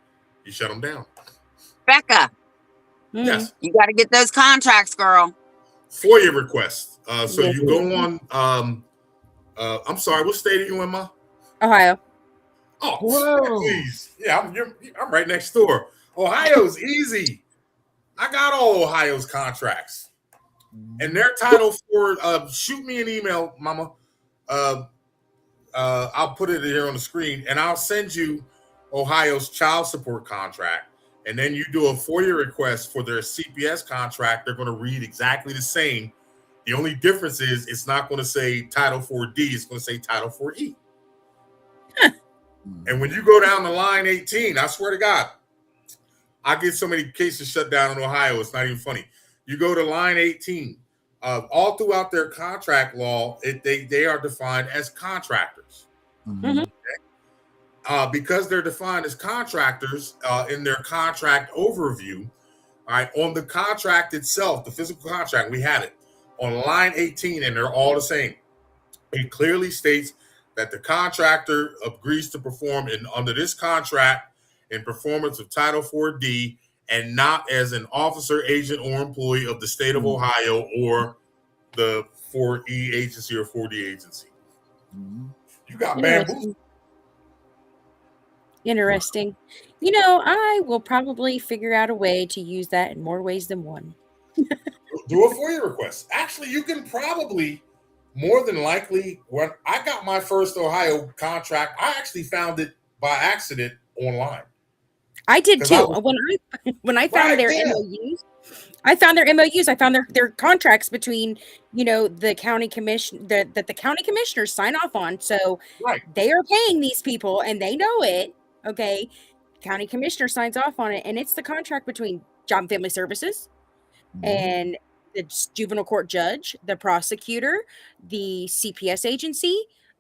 you shut them down. Becca. Yes. You got to get those contracts, girl. FOIA requests. So you go on, I'm sorry, what state are you in, Ma? Ohio. Oh, whoa. Please. Yeah, I'm right next door. Ohio's easy. I got all Ohio's contracts. And their Title 4, shoot me an email, Mama. I'll put it here on the screen, and I'll send you Ohio's child support contract. And then you do a FOIA request for their CPS contract. They're going to read exactly the same. The only difference is it's not going to say Title 4D. It's going to say Title 4E. And when you go down to line 18, I swear to God, I get so many cases shut down in Ohio, it's not even funny. You go to line 18, all throughout their contract law, they are defined as contractors. Okay? Because they're defined as contractors in their contract overview, all right, on the contract itself, the physical contract, we have it on line 18, and they're all the same. It clearly states that the contractor agrees to perform under this contract in performance of Title 4D and not as an officer, agent, or employee of the state of Ohio or the 4E agency or 4D agency. You got bamboozled. Interesting. You know, I will probably figure out a way to use that in more ways than one. Do a FOIA request. Actually, you can probably more than likely. When I got my first Ohio contract, I actually found it by accident online. I did 'Cause too. I was- When I found Right, their yeah. MOUs, I found their MOUs. I found their contracts between, you know, the county commission that the county commissioners sign off on. So Right. they are paying these people and they know it. Okay. County commissioner signs off on it, and it's the contract between Job and Family Services and the juvenile court judge, the prosecutor, the CPS agency.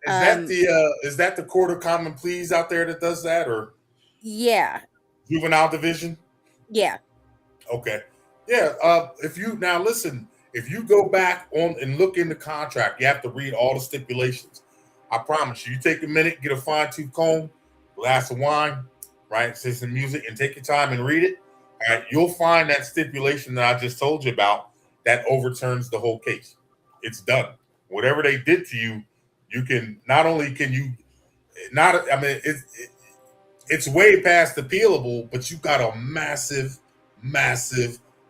Is that the Court of Common Pleas out there that does that, or Yeah. juvenile division? Yeah. Okay. Yeah. If you now listen, if you go back on and look in the contract, you have to read all the stipulations. I promise you, you take a minute, get a fine-tooth comb, glass of wine, right? Say some music and take your time and read it. All right, you'll find that stipulation that I just told you about that overturns the whole case. It's done. Whatever they did to you, you can not only can you not. I mean, it's way past appealable, but you got a massive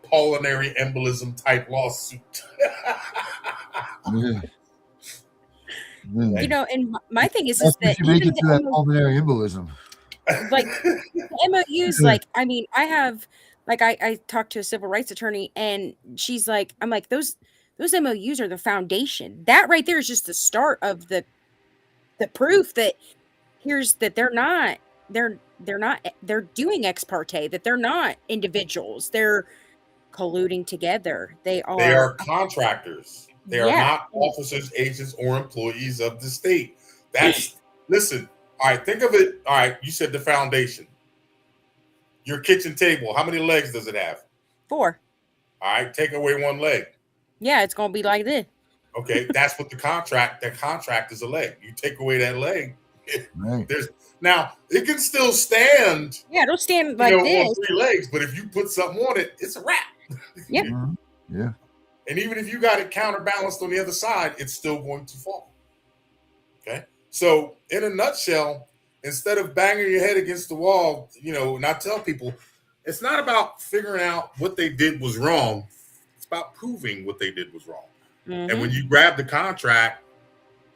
pulmonary embolism type lawsuit. Yeah. You know, and my thing is That's that if you make even it to that the pulmonary embolism. like the MOUs, like, I mean, I have, like, I talked to a civil rights attorney, and she's like, I'm like, those MOUs are the foundation. That right there is just the start of the proof that here's that they're doing ex parte, that they're not individuals, they're colluding together. They They are are contractors. They are Yeah. not officers, agents, or employees of the state. That's listen. All right, think of it. All right, you said the foundation. Your kitchen table. How many legs does it have? 4. All right, take away one leg. Yeah, it's gonna be like this. Okay, that's what the contract. That contract is a leg. You take away that leg. Right. There's now it can still stand. Yeah, don't stand You like know, on this. 3 legs, but if you put something on it, it's a wrap. Yep. Yeah. And even if you got it counterbalanced on the other side, it's still going to fall. Okay. So, in a nutshell, instead of banging your head against the wall, you know, and I tell people, it's not about figuring out what they did was wrong. It's about proving what they did was wrong. And when you grab the contract,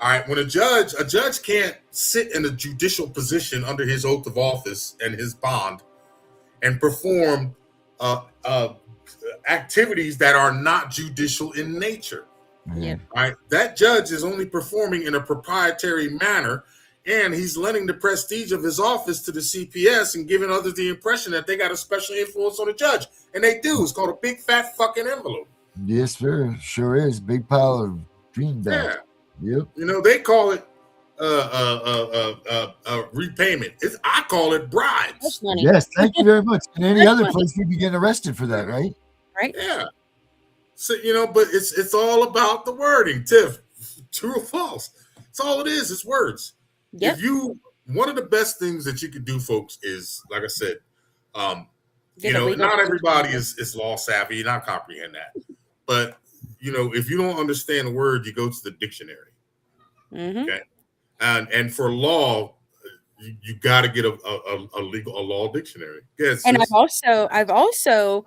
all right, when a judge can't sit in a judicial position under his oath of office and his bond and perform activities that are not judicial in nature. Yeah. All right, that judge is only performing in a proprietary manner, and he's lending the prestige of his office to the CPS and giving others the impression that they got a special influence on the judge, and they do. It's called a big fat fucking envelope. Yes, sir. Sure is. Big pile of greenbacks. Yeah, Yep. you know they call it repayment. I call it bribes. That's money. Yes, thank you very much. In any That's other funny. place, we'd be getting arrested for that, right? Right? Yeah. So you know, but it's all about the wording, Tiff. True or false? It's all it is. It's words. Yep. One of the best things that you could do, folks, is like I said, Get you a know, legal not person. everybody is law savvy. You not comprehend that, but you know, if you don't understand the word, you go to the dictionary. Mhm. Okay, and for law, you got to get a law dictionary. Yes, And I've also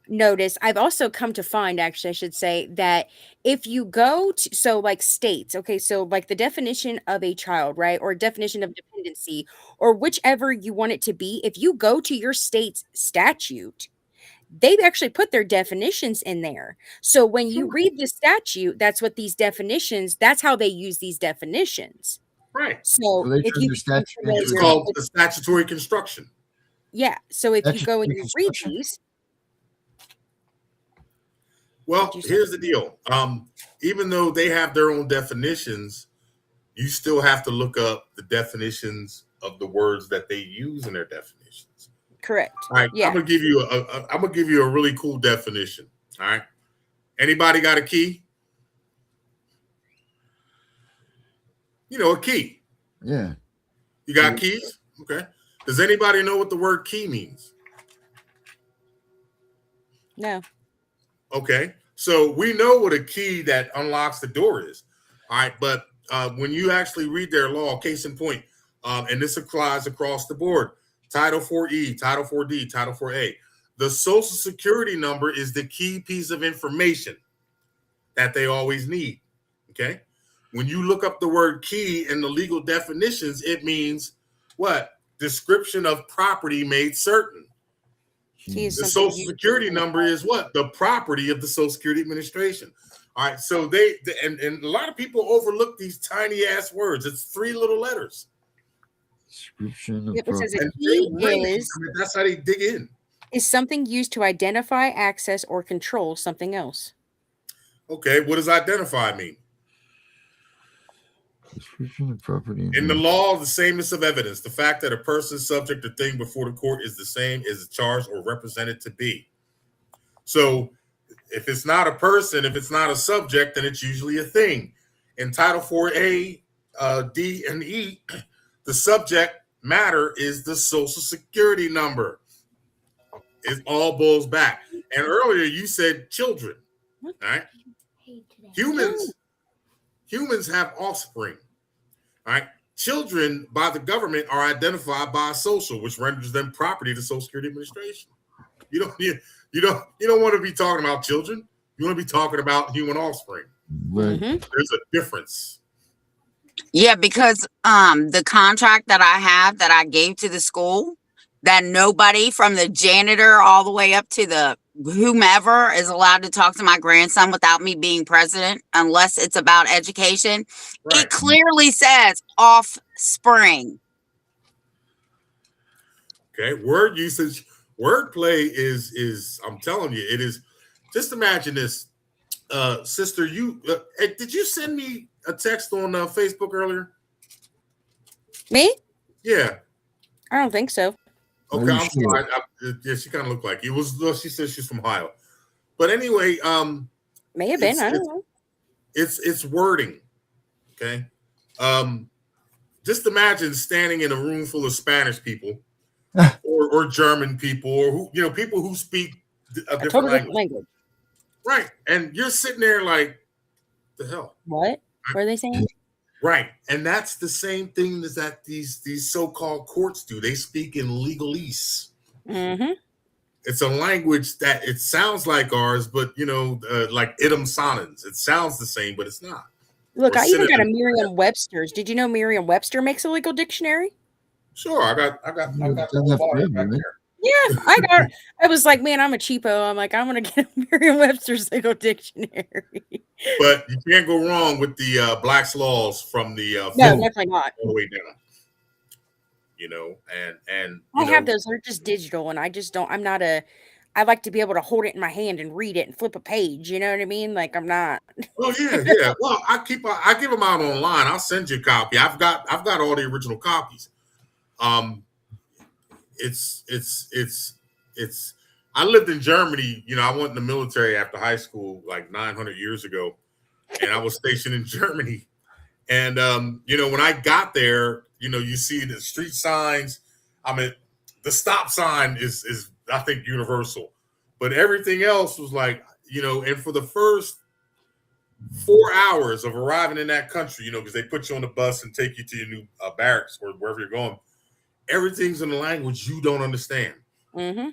noticed, I've also come to find, actually, I should say, that if you go to, so like states, okay, so like the definition of a child, right, or definition of dependency, or whichever you want it to be, if you go to your state's statute, they've actually put their definitions in there. So when you read the statute, that's what these definitions, that's how they use these definitions. right. So So they if turn you their statute become It's into familiar called the statutory construction. yeah, so if you go and Statutory you read construction. these, Well, What'd you say? here's the deal. Even though they have their own definitions, you still have to look up the definitions of the words that they use in their definitions. correct. All right, Yeah. I'm gonna give you a really cool definition. All right, anybody got a key? You know, a key. Yeah. You got keys? Okay. Does anybody know what the word key means? No. Okay, so we know what a key that unlocks the door is. All right, but when you actually read their law, case in point, And this applies across the board. Title 4E, Title 4D, Title 4A. The Social Security number is the key piece of information that they always need. Okay? When you look up the word key in the legal definitions, it means what? Description of property made certain. Key is The something Social used to Security number is what? The property of the Social Security Administration. All right, so and a lot of people overlook these tiny ass words. It's 3 little letters. Description of It says a And key really, is that's how they dig in. something used to identify, access, or control something else. Okay, what does identify mean? Description of property. In the law, the sameness of evidence, the fact that a person, subject, or thing before the court is the same as charged or represented to be. So if it's not a person, if it's not a subject, then it's usually a thing. In Title 4A, D, and E, the subject matter is the Social Security number. It all boils back. And earlier you said children, all right? Humans have offspring, all right? Children by the government are identified by a social, which renders them property of the Social Security Administration. You don't want to be talking about children. You want to be talking about human offspring. Right. There's a difference. Yeah, because the contract that I have that I gave to the school, that nobody from the janitor all the way up to the whomever is allowed to talk to my grandson without me being president, unless it's about education. Right. It clearly says offspring. Okay, word usage, wordplay is I'm telling you, it is. Just imagine this, sister. Did you send me a text on Facebook earlier? Me? Yeah. I don't think so. Okay, I'm sorry. Yeah, she kind of looked like it was. She said she's from Ohio, but anyway, May have been. I don't know. It's wording. Okay, just imagine standing in a room full of Spanish people, or German people, or people who speak a different language. Right, and you're sitting there like, the hell? What are they saying? Right, and that's the same thing that these so-called courts do. They speak in legalese. Mm-hmm. It's a language that it sounds like ours, but like idem sonans. It sounds the same, but it's not. Look, Or I even got a synonym. Merriam-Webster's. Did you know Merriam-Webster makes a legal dictionary? Sure, I got Done the that whole volume forever, back man. there. Yeah, I was like, man, I'm a cheapo. I'm like, I'm gonna get a Merriam-Webster's legal dictionary. But you can't go wrong with the Black's Laws from the No, film definitely not. all the way down. And I have those. They're just digital, and I just don't. I like to be able to hold it in my hand and read it and flip a page. You know what I mean? Like I'm not. Oh yeah. Well, I give them out online. I'll send you a copy. I've got all the original copies. It's I lived in Germany. I went in the military after high school like 900 years ago, and I was stationed in Germany. And when I got there, you see the street signs. I mean, the stop sign is I think universal, but everything else was like, and for the first 4 hours of arriving in that country, because they put you on the bus and take you to your new barracks or wherever you're going, everything's in a language you don't understand. Mm-hmm.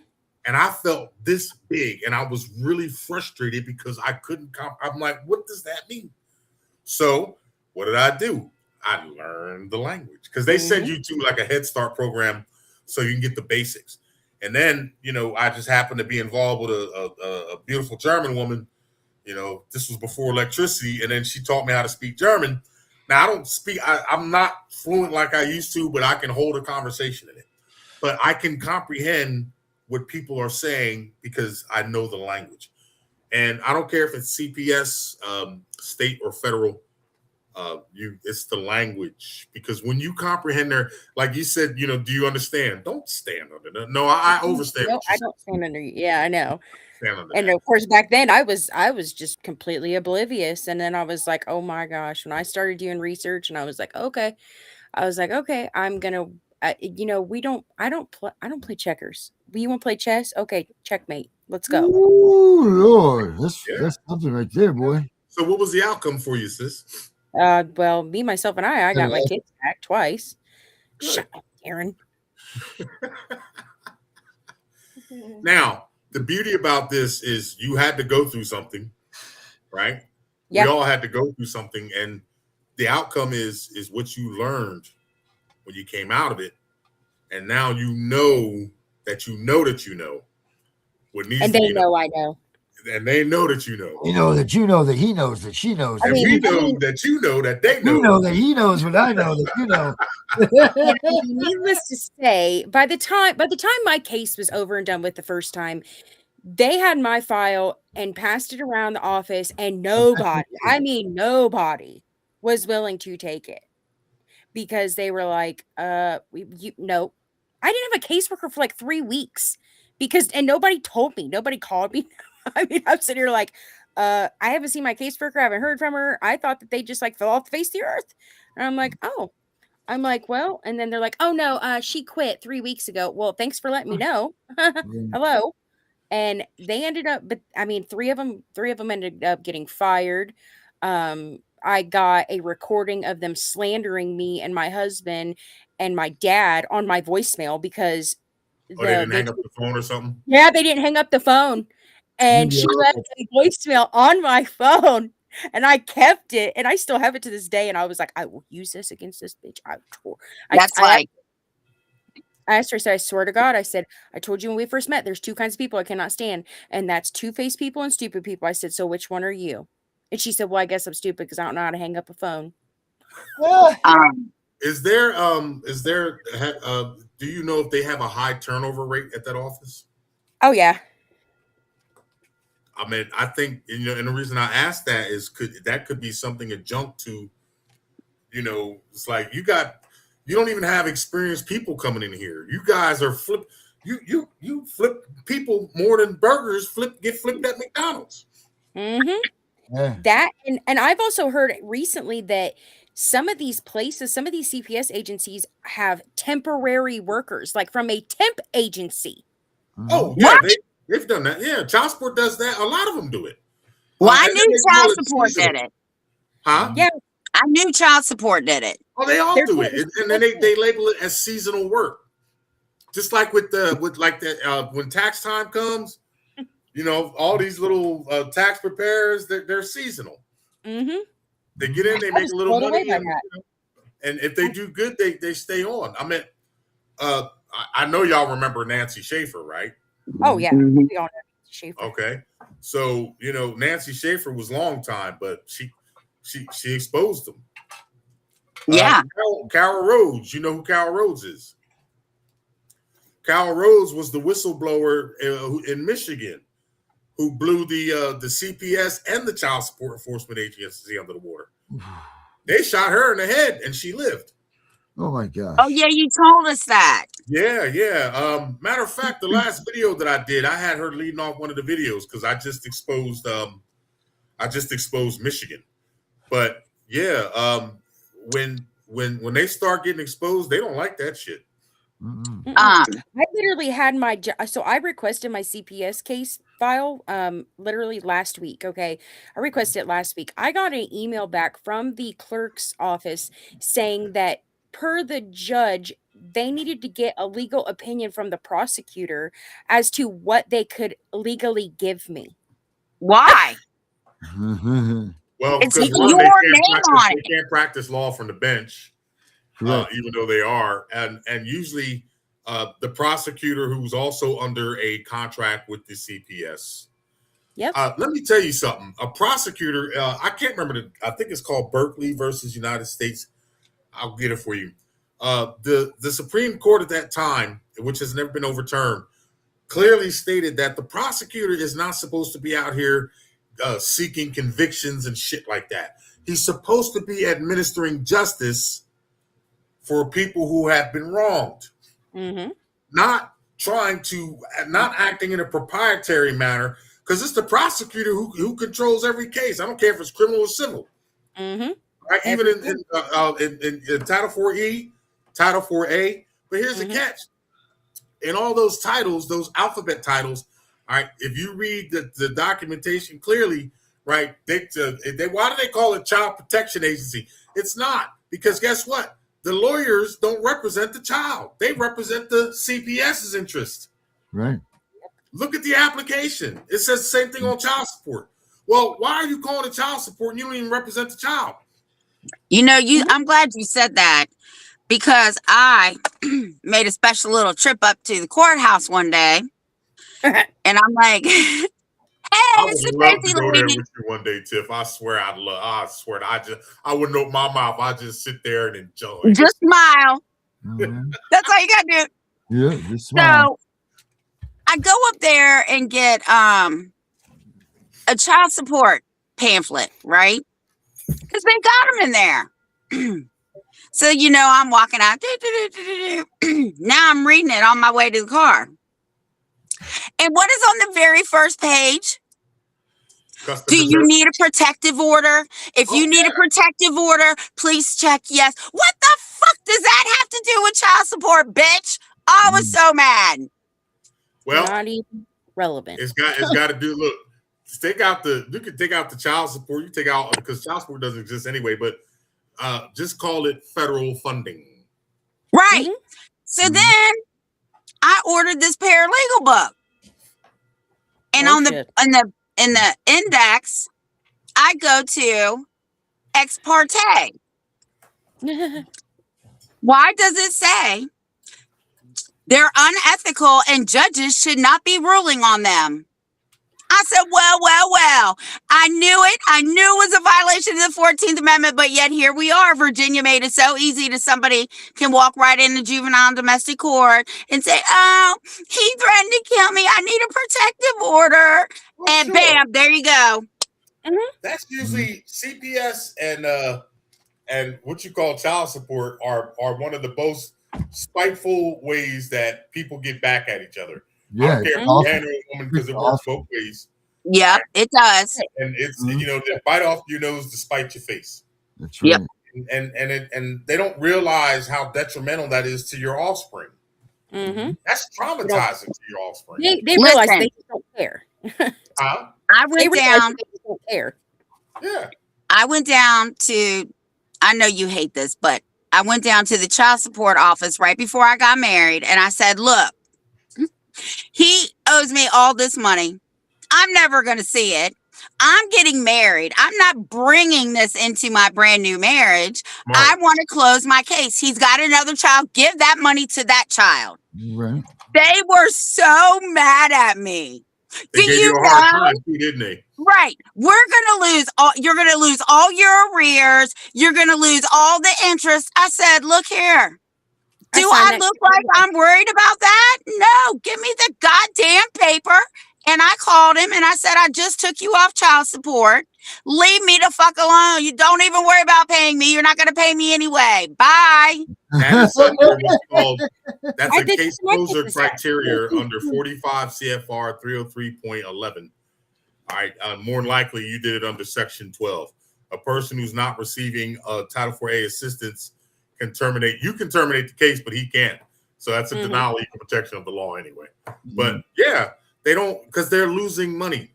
And I felt this big, and I was really frustrated because I couldn't. I'm like, what does that mean? So what did I do? I learned the language because they send you to like a Head Start program so you can get the basics. And then, I just happened to be involved with a beautiful German woman. This was before electricity, and then she taught me how to speak German. Now, I don't speak, I'm not fluent like I used to, but I can hold a conversation in it. But I can comprehend what people are saying because I know the language. And I don't care if it's CPS, state or federal, it's the language. Because when you comprehend like you said, do you understand? Don't stand under that. No, I overstand. No, I don't stand under you. Yeah, I know. And That. of course, back then I was just completely oblivious. And then I was like, oh my gosh, when I started doing research, and I was like, okay, I'm gonna, I don't play checkers. You want to play chess? Okay, checkmate. Let's go. Ooh, Lord, that's something right there, boy. So what was the outcome for you, sis? Well, me, myself, and I got my kids back twice. Shut up, Karen. Now, the beauty about this is you had to go through something, right? Yeah. We all had to go through something, and the outcome is what you learned when you came out of it, and now you know that you know that you know what needs And to they be know known, I know. and they know that you know, You know that he knows that she knows. I and mean- we know that you know that they you know. know that he knows what I know that you know. And needless to say, by the time my case was over and done with the first time, they had my file and passed it around the office, and nobody, I mean nobody, was willing to take it because they were like, no. I didn't have a caseworker for like 3 weeks and nobody told me, nobody called me. I mean, I'm sitting here like, I haven't seen my caseworker, I haven't heard from her. I thought that they just like fell off the face of the earth. And I'm like, oh. I'm like, well, and then they're like, oh no, she quit 3 weeks ago. Well, thanks for letting me know. Hello. And they ended up, but I mean, three of them ended up getting fired. I got a recording of them slandering me and my husband and my dad on my voicemail because Or they didn't hang up the phone or something. yeah, they didn't hang up the phone. And she left a voicemail on my phone. And I kept it, and I still have it to this day. And I was like, I will use this against this bitch. I asked her, I said, I swear to God, I said, I told you when we first met, there's two kinds of people I cannot stand. And that's two-faced people and stupid people. I said, so which one are you? And she said, well, I guess I'm stupid because I don't know how to hang up a phone. Is there do you know if they have a high turnover rate at that office? Oh, yeah. I mean, I think, and the reason I asked that is could be something adjunct to, it's like you don't even have experienced people coming in here. You guys are you flip people more than burgers get flipped at McDonald's. Mm-hmm. Yeah. That and I've also heard recently that some of these places, some of these CPS agencies have temporary workers, like from a temp agency. Oh, yeah, they've done that. Yeah, child support does that. A lot of them do it. Well, I knew child support did it. Huh? Yeah. I knew child support did it. Oh, they all do it, and then they label it as seasonal work, just like when tax time comes. All these little tax preparers, they're seasonal. Mm-hmm. They get in, they make a little money, and if they do good, they stay on. I mean, I know y'all remember Nancy Schaefer, right? Oh yeah, we all know Schaefer. Okay, so Nancy Schaefer was long time, but she exposed them. Yeah. Carol Rhodes, you know who Carol Rhodes is? Carol Rhodes was the whistleblower in Michigan who blew the CPS and the Child Support Enforcement Agency under the water. They shot her in the head, and she lived. Oh my gosh. Oh yeah, you told us that. Yeah. Matter of fact, the last video that I did, I had her leading off one of the videos because I just exposed Michigan. But yeah, when they start getting exposed, they don't like that shit. I literally had I requested my CPS case file literally last week. Okay, I requested it last week. I got an email back from the clerk's office saying that per the judge, they needed to get a legal opinion from the prosecutor as to what they could legally give me. Why? Well, It's because your name on it. They can't practice law from the bench, even though they are, and usually the prosecutor who's also under a contract with the CPS. Yep. Let me tell you something. A prosecutor, I can't remember I think it's called Berkeley versus United States. I'll get it for you. The Supreme Court at that time, which has never been overturned, clearly stated that the prosecutor is not supposed to be out here seeking convictions and shit like that. He's supposed to be administering justice for people who have been wronged, not acting in a proprietary manner, because it's the prosecutor who controls every case. I don't care if it's criminal or civil. Right? Even in Title 4E, Title 4A. But here's the catch. In all those titles, those alphabet titles, all right, if you read the documentation clearly, right, why do they call it Child Protection Agency? It's not, because guess what? the lawyers don't represent the child. They represent the CPS's interest. Right. Look at the application. It says the same thing on child support. Well, why are you calling it child support and you don't even represent the child? You know, I'm glad you said that, because I made a special little trip up to the courthouse one day, and I'm like, "Hey, I it's would the love to crazy go there lady." with you one day, Tiff. I swear I wouldn't open my mouth. I just sit there and enjoy. Just smile. Mhm. That's all you gotta do. Yeah, just smile. So I go up there and get a child support pamphlet, right? Because they got them in there. So, you know, I'm walking out. Now I'm reading it on my way to the car. And what is on the very first page? Do you need a protective order? If you need a protective order, please check yes. What the fuck does that have to do with child support, bitch? I was so mad. Well, Not even relevant. it's got to do. Look, you can take out the child support. You take out, because child support doesn't exist anyway. But just call it federal funding. Right. So then I ordered this paralegal book, and in the index, I go to ex parte. Why does it say they're unethical and judges should not be ruling on them? I said, well. I knew it. I knew it was a violation of the 14th Amendment, but yet here we are. Virginia made it so easy that somebody can walk right into juvenile and domestic court and say, oh, he threatened to kill me. I need a protective order. Well, and sure. Bam, there you go. That's usually CPS and what you call child support are one of the most spiteful ways that people get back at each other. I Yeah, don't care if it's you're a awful. man or a woman, because it works both ways. Yep, it does. And it's they bite off your nose to spite your face. That's right. Yep. And they don't realize how detrimental that is to your offspring. That's traumatizing to your offspring. They realize they just don't care. Huh? I went down. They just don't care. Yeah. I went down to, I know you hate this, but I went down to the child support office right before I got married, and I said, look, he owes me all this money. I'm never going to see it. I'm getting married. I'm not bringing this into my brand new marriage. Right. I want to close my case. He's got another child. Give that money to that child. Right. They were so mad at me. They gave you a hard time too, didn't they? Right. We're going to lose all, you're going to lose all your arrears. You're going to lose all the interest. I said, look here. Do I look like I'm worried about that? No, give me the goddamn paper. And I called him and I said, I just took you off child support. Leave me the fuck alone. You don't even worry about paying me. You're not going to pay me anyway. Bye. That is under what's called, that's a case closure criteria under 45 CFR 303.11. All right. More than likely, you did it under Section 12. A person who's not receiving Title 4A assistance can terminate. You can terminate the case, but he can't. So that's a denial of equal protection of the law anyway. But yeah, they don't, because they're losing money.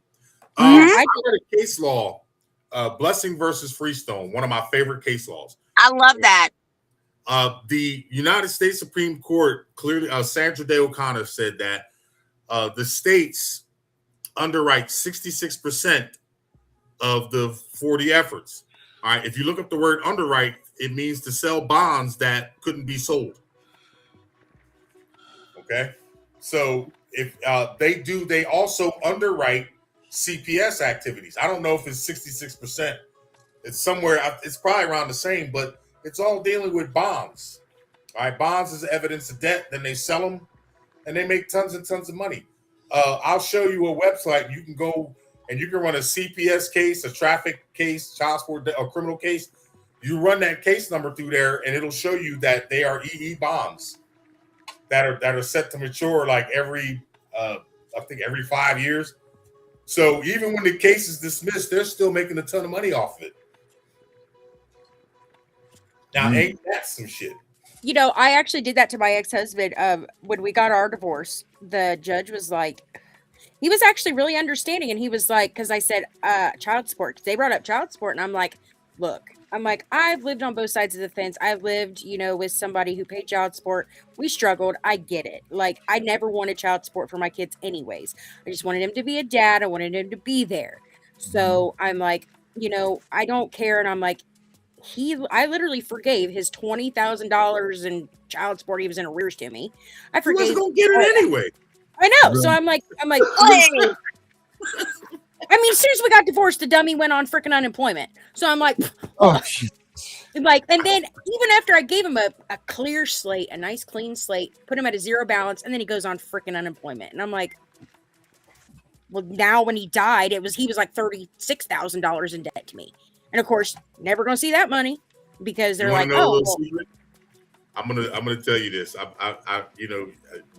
I read a case law, Blessing versus Freestone, one of my favorite case laws. I love that. The United States Supreme Court clearly, Sandra Day O'Connor said that the states underwrite 66% of the 40 efforts. All right. If you look up the word underwrite, it means to sell bonds that couldn't be sold. Okay. So if they also underwrite CPS activities. I don't know if it's 66%. It's somewhere, it's probably around the same, but it's all dealing with bonds. All right. Bonds is evidence of debt. Then they sell them and they make tons and tons of money. I'll show you a website. You can go and you can run a CPS case, a traffic case, child support, or criminal case. You run that case number through there, and it'll show you that they are EE bonds that are set to mature like every 5 years. So even when the case is dismissed, they're still making a ton of money off of it. Now, ain't that some shit? You know, I actually did that to my ex-husband. When we got our divorce, the judge was like, he was actually really understanding. And he was like, because I said child support. They brought up child support. And I'm like, look, I'm like, I've lived on both sides of the fence. I've lived, with somebody who paid child support. We struggled. I get it. Like, I never wanted child support for my kids anyways. I just wanted him to be a dad. I wanted him to be there. So I'm like, I don't care. And I'm like, I literally forgave his $20,000 in child support. He was in arrears to me. I You forgave. wasn't gonna get it anyway. I know. So I'm like, hey. I mean, as soon as we got divorced, the dummy went on freaking unemployment. So I'm like, Oh, shit. and then even after I gave him a clear slate, a nice clean slate, put him at a zero balance, and then he goes on freaking unemployment. And I'm like, well, now when he died, he was like $36,000 in debt to me. And of course, never gonna see that money because they're like, oh, secret? I'm gonna tell you this.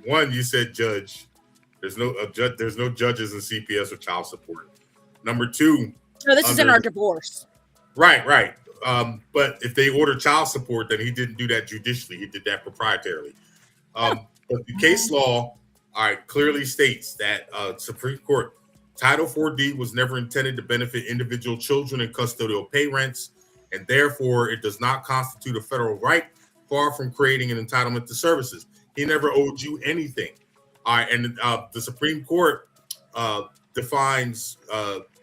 One, you said judge. There's no judges in CPS or child support. Number two, no, this is in our divorce. Right. But if they order child support, then he didn't do that judicially. He did that proprietarily. But the case law, clearly states that Supreme Court Title 4D was never intended to benefit individual children in custodial parents, and therefore it does not constitute a federal right, far from creating an entitlement to services. He never owed you anything. All right, and the Supreme Court defines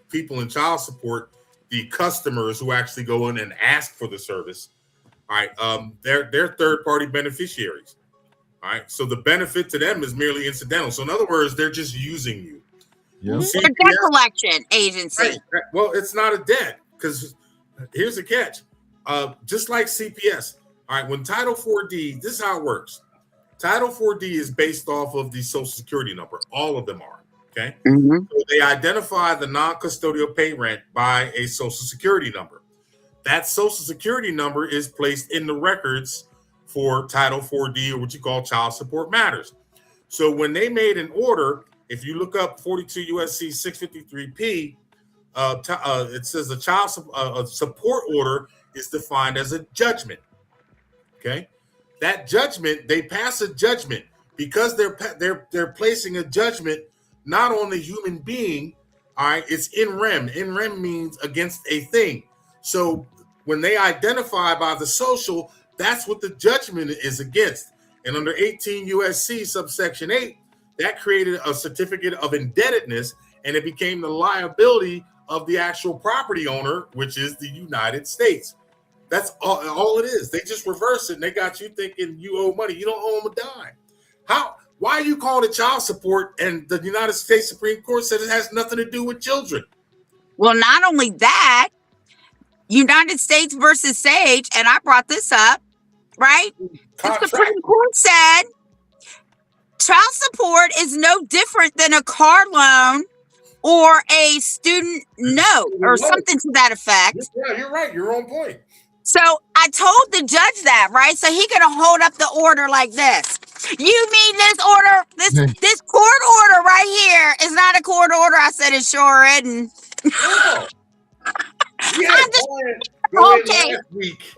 people in child support, the customers who actually go in and ask for the service. All right, they're third-party beneficiaries. All right, so the benefit to them is merely incidental. So in other words, they're just using you. Yep. It's a debt collection agency. Right. Well, it's not a debt because here's the catch. Just like CPS, all right, when Title 4D, this is how it works. Title 4D is based off of the Social Security number. All of them are, okay? Mm-hmm. So they identify the non-custodial pay rent by a Social Security number. That Social Security number is placed in the records for Title 4D, or what you call child support matters. So when they made an order, if you look up 42 USC 653P, it says a child support order is defined as a judgment. Okay, that judgment, they pass a judgment because they're placing a judgment not on the human being. All right, it's in rem. In rem means against a thing. So when they identify by the social, that's what the judgment is against. And under 18 USC subsection 8, that created a certificate of indebtedness, and it became the liability of the actual property owner, which is the United States. That's all it is. They just reverse it, and they got you thinking you owe money. You don't owe them a dime. Why are you calling it child support? And the United States Supreme Court said it has nothing to do with children. Well, not only that, United States versus Sage, and I brought this up, right? The Supreme Court said child support is no different than a car loan or a student note or something to that effect. Yeah, you're right. You're on point. So I told the judge that, right? So he gonna hold up the order like this. You mean this order, this court order right here is not a court order? I said it sure isn't. Oh. We had go in last week,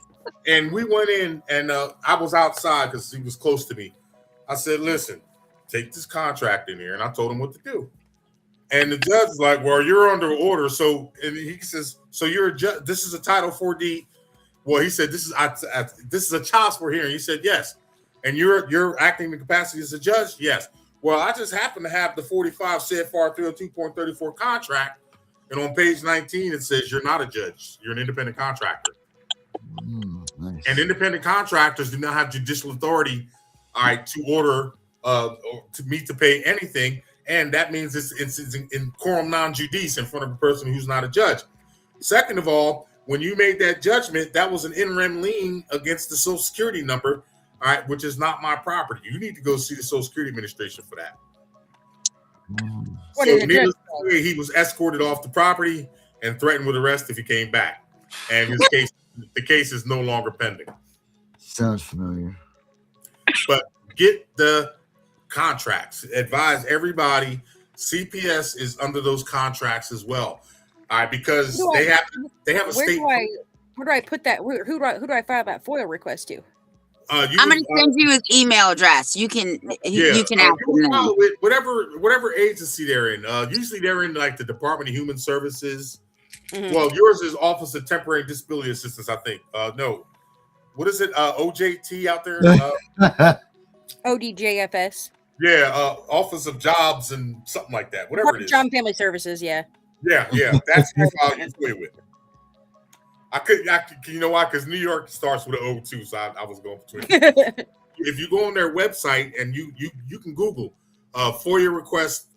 and we went in, and I was outside because he was close to me. I said, listen, take this contract in here, and I told him what to do. And the judge was like, well, you're under order. So, and he says, so you're a judge. This is a Title 4D. Well, he said, this is a child support hearing. He said, yes. And you're acting in the capacity as a judge? Yes. Well, I just happen to have the 45 CFR 302.34 contract. And on page 19, it says you're not a judge. You're an independent contractor. Nice. And independent contractors do not have judicial authority, all right, to order to pay anything. And that means it's in quorum non judice in front of a person who's not a judge. Second of all, when you made that judgment, that was an in rem lien against the Social Security number, all right, which is not my property. You need to go see the Social Security Administration for that. What So is it? he was escorted off the property and threatened with arrest if he came back. And the case is no longer pending. Sounds familiar. But get the contracts. Advise everybody. CPS is under those contracts as well. All right, because they have a state. Where do I put that? Who do I file that FOIL request to? I'm going to send you his email address. You can ask him. Whatever agency they're in. Usually they're in like the Department of Human Services. Well, yours is Office of Temporary Disability Assistance, I think. No, what is it? OJT out there? ODJFS. Yeah, Office of Jobs and something like that. Whatever it is. Job and Family Services. Yeah. Yeah. That's who you play with. I could, you know why? Because New York starts with an O too, so I was going between. If you go on their website and you can Google FOIA request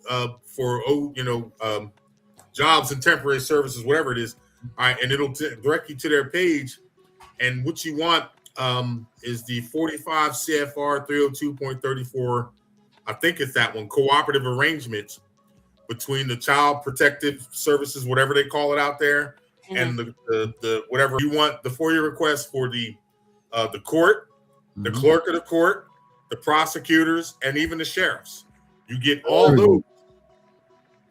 for jobs and temporary services, whatever it is, all right, and it'll direct you to their page. And what you want is the 45 CFR 302.34. I think it's that one. Cooperative arrangements between the Child Protective Services, whatever they call it out there, and the whatever you want. The FOIA request for the court, the clerk of the court, the prosecutors, and even the sheriffs. You get all those.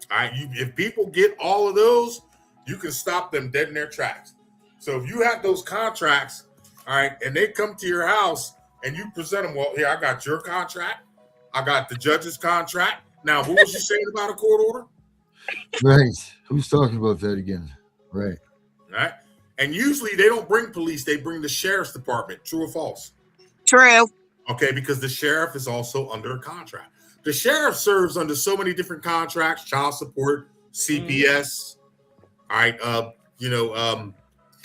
All right, if people get all of those, you can stop them dead in their tracks. So if you have those contracts, all right, and they come to your house and you present them, well, here, I got your contract. I got the judge's contract. Now, what was you saying about a court order? Right. Who's talking about that again? Right. All right. And usually they don't bring police. They bring the sheriff's department. True or false? True. Okay, because the sheriff is also under a contract. The sheriff serves under so many different contracts, child support, CPS. All right.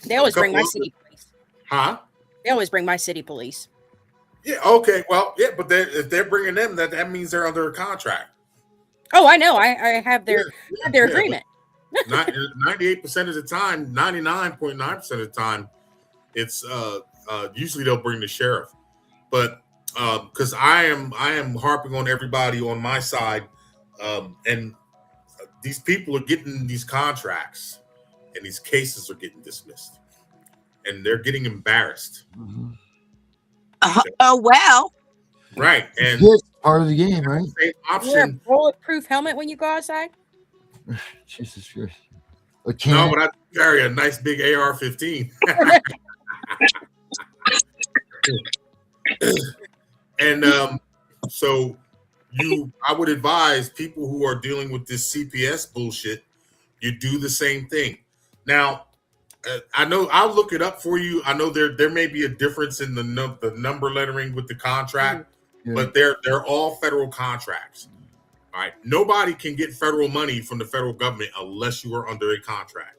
They always bring my city police. Huh? They always bring my city police. Yeah. Okay. Well, yeah, but if they're bringing them, that means they're under a contract. Oh, I know. I have their agreement. 98% of the time, 99.9% of the time, it's usually they'll bring the sheriff. But because I am harping on everybody on my side, and these people are getting these contracts, and these cases are getting dismissed, and they're getting embarrassed. Oh well. Right, and it's part of the game, right? Same Wear a option. bulletproof helmet when you go outside. Jesus Christ. No, but I carry a nice big AR-15. And so I would advise people who are dealing with this CPS bullshit, you do the same thing. Now, I know I'll look it up for you. I know there may be a difference in the number lettering with the contract, but they're all federal contracts. All right, nobody can get federal money from the federal government unless you are under a contract.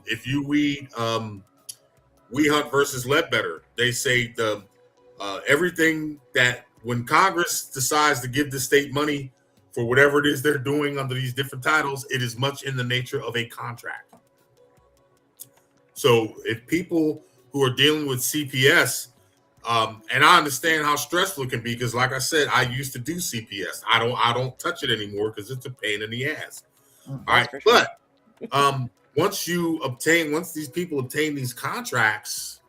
If you read Wehunt versus Ledbetter, they say everything that when Congress decides to give the state money for whatever it is they're doing under these different titles, it is much in the nature of a contract. So if people who are dealing with CPS, and I understand how stressful it can be, because like I said, I used to do CPS. I don't touch it anymore because it's a pain in the ass. All right, but once these people obtain these contracts,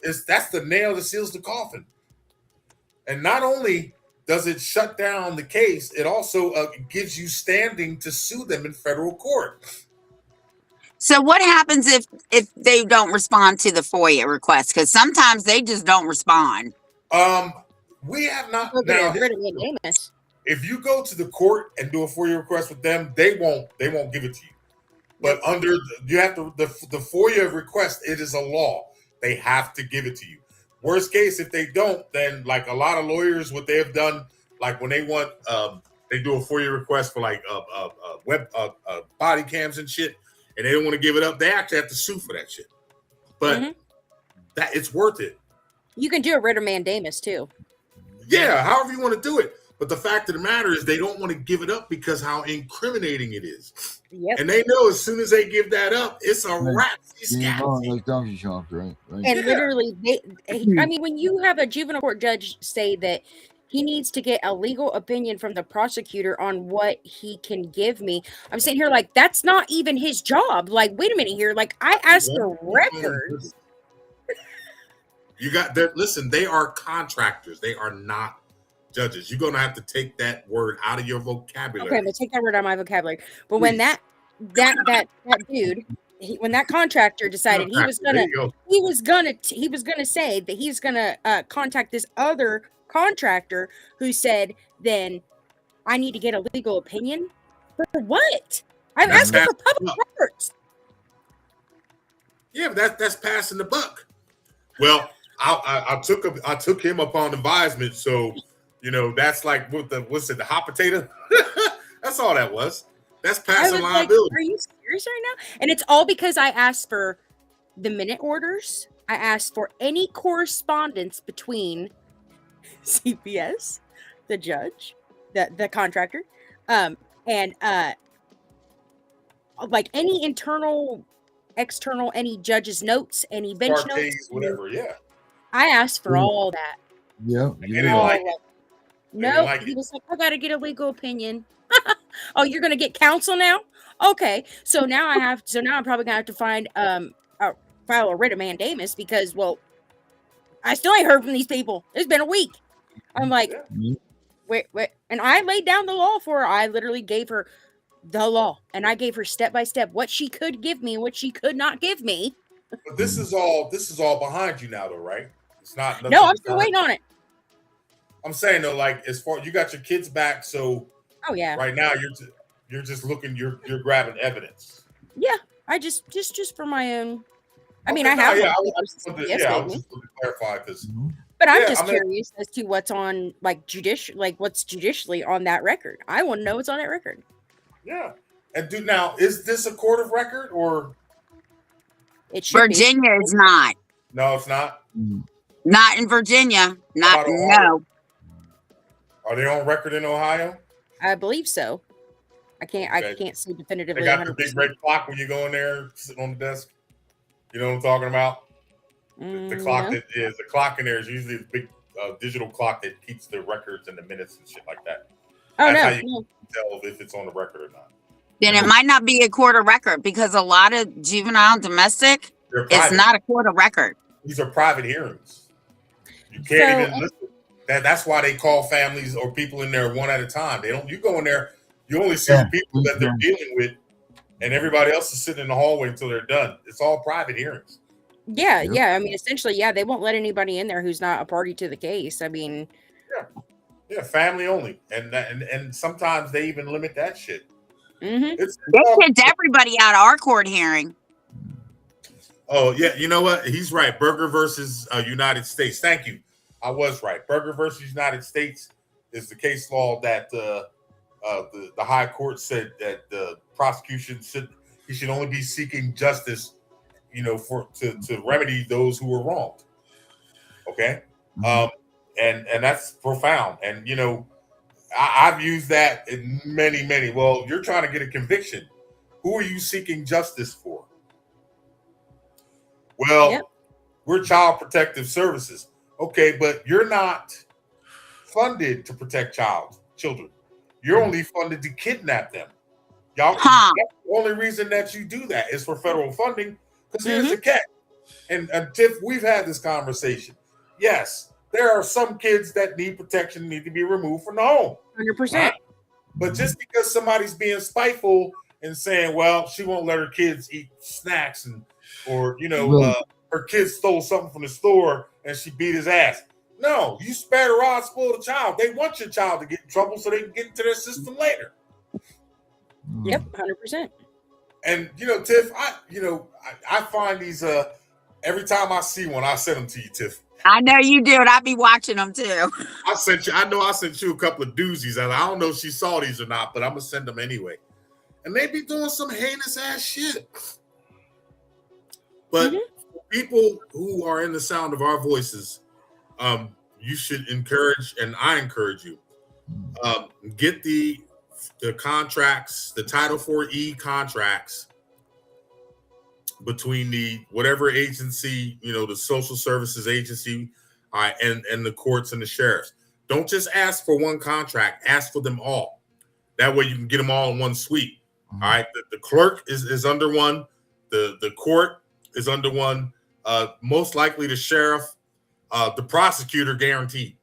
that's the nail that seals the coffin. And not only does it shut down the case, it also gives you standing to sue them in federal court. So what happens if they don't respond to the FOIA request? Because sometimes they just don't respond. We have not. Now, if you go to the court and do a FOIA request with them, they won't give it to you. But you have to the FOIA request. It is a law. They have to give it to you. Worst case, if they don't, then like a lot of lawyers, what they have done, like when they want, they do a FOIA request for like web body cams and shit, and they don't want to give it up. They actually have to sue for that shit. But that it's worth it. You can do a writ of mandamus too. Yeah, however you want to do it. But the fact of the matter is they don't want to give it up because how incriminating it is. Yep. And they know as soon as they give that up, it's a wrap. Like donkey shop, right? And literally, I mean, when you have a juvenile court judge say that he needs to get a legal opinion from the prosecutor on what he can give me, I'm sitting here like, that's not even his job. Like, wait a minute here. Like, I asked for records. You got that. Listen, they are contractors. They are not judges. You're going to have to take that word out of your vocabulary. Okay, I'm going to take that word out of my vocabulary. But when that dude, when that contractor decided he was gonna say that he's gonna contact this other contractor who said, then I need to get a legal opinion for what? I'm That's asking for passing the public buck. records. Yeah, but that's passing the buck. Well, I took him upon advisement, so that's like what's it, the hot potato? That's all that was. That's I passing was like, liability. are you serious right now? And it's all because I asked for the minute orders. I asked for any correspondence between CPS, the judge, the contractor, and like any internal, external, any judge's notes, any bench Parties, notes, whatever. Yeah, I asked for Ooh. all that. Yeah. they didn't All like of it. it. They didn't No, like he it. was like, I gotta get a legal opinion. Oh, you're gonna get counsel now? Okay, so now I'm probably gonna have to file a writ of mandamus because, well, I still ain't heard from these people. It's been a week. I'm like, Yeah. wait, and I laid down the law for her. I literally gave her the law, and I gave her step by step what she could give me and what she could not give me. But this is all behind you now, though, right? It's not. No, nothing I'm still current. waiting on it. I'm saying though, like as far you got your kids back, so Oh yeah, right now you're just looking, you're grabbing evidence. yeah. I just for my own. I mean, Okay, I have no, my I papers was the just CPS I gave was me. just looking to clarify because But I'm Yeah, just I mean- curious as to what's on what's judicially on that record. I want to know what's on that record. yeah. And dude, now is this a court of record or It should be. Virginia is not. no? It's not. Not in Virginia. Not about Ohio? no. Are they on record in Ohio? I believe so. I Okay. can't say definitively. They got the 100%. big red clock when you go in there, sitting on the desk. You know what I'm talking about? The clock No. that is the clock in there is usually the big digital clock that keeps the records and the minutes and shit like that. Oh That's how no, you no. tell if it's on the record or not. Then it might not be a court of record because a lot of juvenile and domestic They're is private. not a court of record. These are private hearings. You can't So- even listen. That's why they call families or people in there one at a time. They don't. You go in there, you only see the people that they're dealing with, and everybody else is sitting in the hallway until they're done. It's all private hearings. Yeah, Yep. yeah. I mean, essentially, yeah, they won't let anybody in there who's not a party to the case. I mean, Yeah, family only, and sometimes they even limit that shit. mhm. They kicked everybody out of our court hearing. Oh yeah, you know what? He's right. Berger versus United States. Thank you. I was right. Berger versus United States is the case law that the high court said that the prosecution should only be seeking justice, to remedy those who were wronged. Okay, and that's profound. And I've used that in many. Well, you're trying to get a conviction. Who are you seeking justice for? Well, Yep. we're Child Protective Services. Okay, but you're not funded to protect children. You're only funded to kidnap them. Y'all, Huh. that's the only reason that you do that is for federal funding. Because here's the catch. And Tiff, we've had this conversation. Yes, there are some kids that need protection, need to be removed from the home. 100%. But just because somebody's being spiteful and saying, well, she won't let her kids eat snacks or her kids stole something from the store and she beat his ass. No, you spare the rod, spoil the child. They want your child to get in trouble so they can get into their system later. Yep, 100%. And Tiff, I find these every time I see one, I send them to you, Tiff. I know you do, and I be watching them too. I know I sent you a couple of doozies, and I don't know if she saw these or not, but I'm gonna send them anyway. And they be doing some heinous ass shit. But people who are in the sound of our voices, you should encourage, and I encourage you, get the contracts, the Title 4E contracts between the whatever agency, the social services agency, and the courts and the sheriffs. Don't just ask for one contract, ask for them all. That way you can get them all in one sweep. All right. The clerk is under one, the court is under one, most likely the sheriff, the prosecutor guaranteed.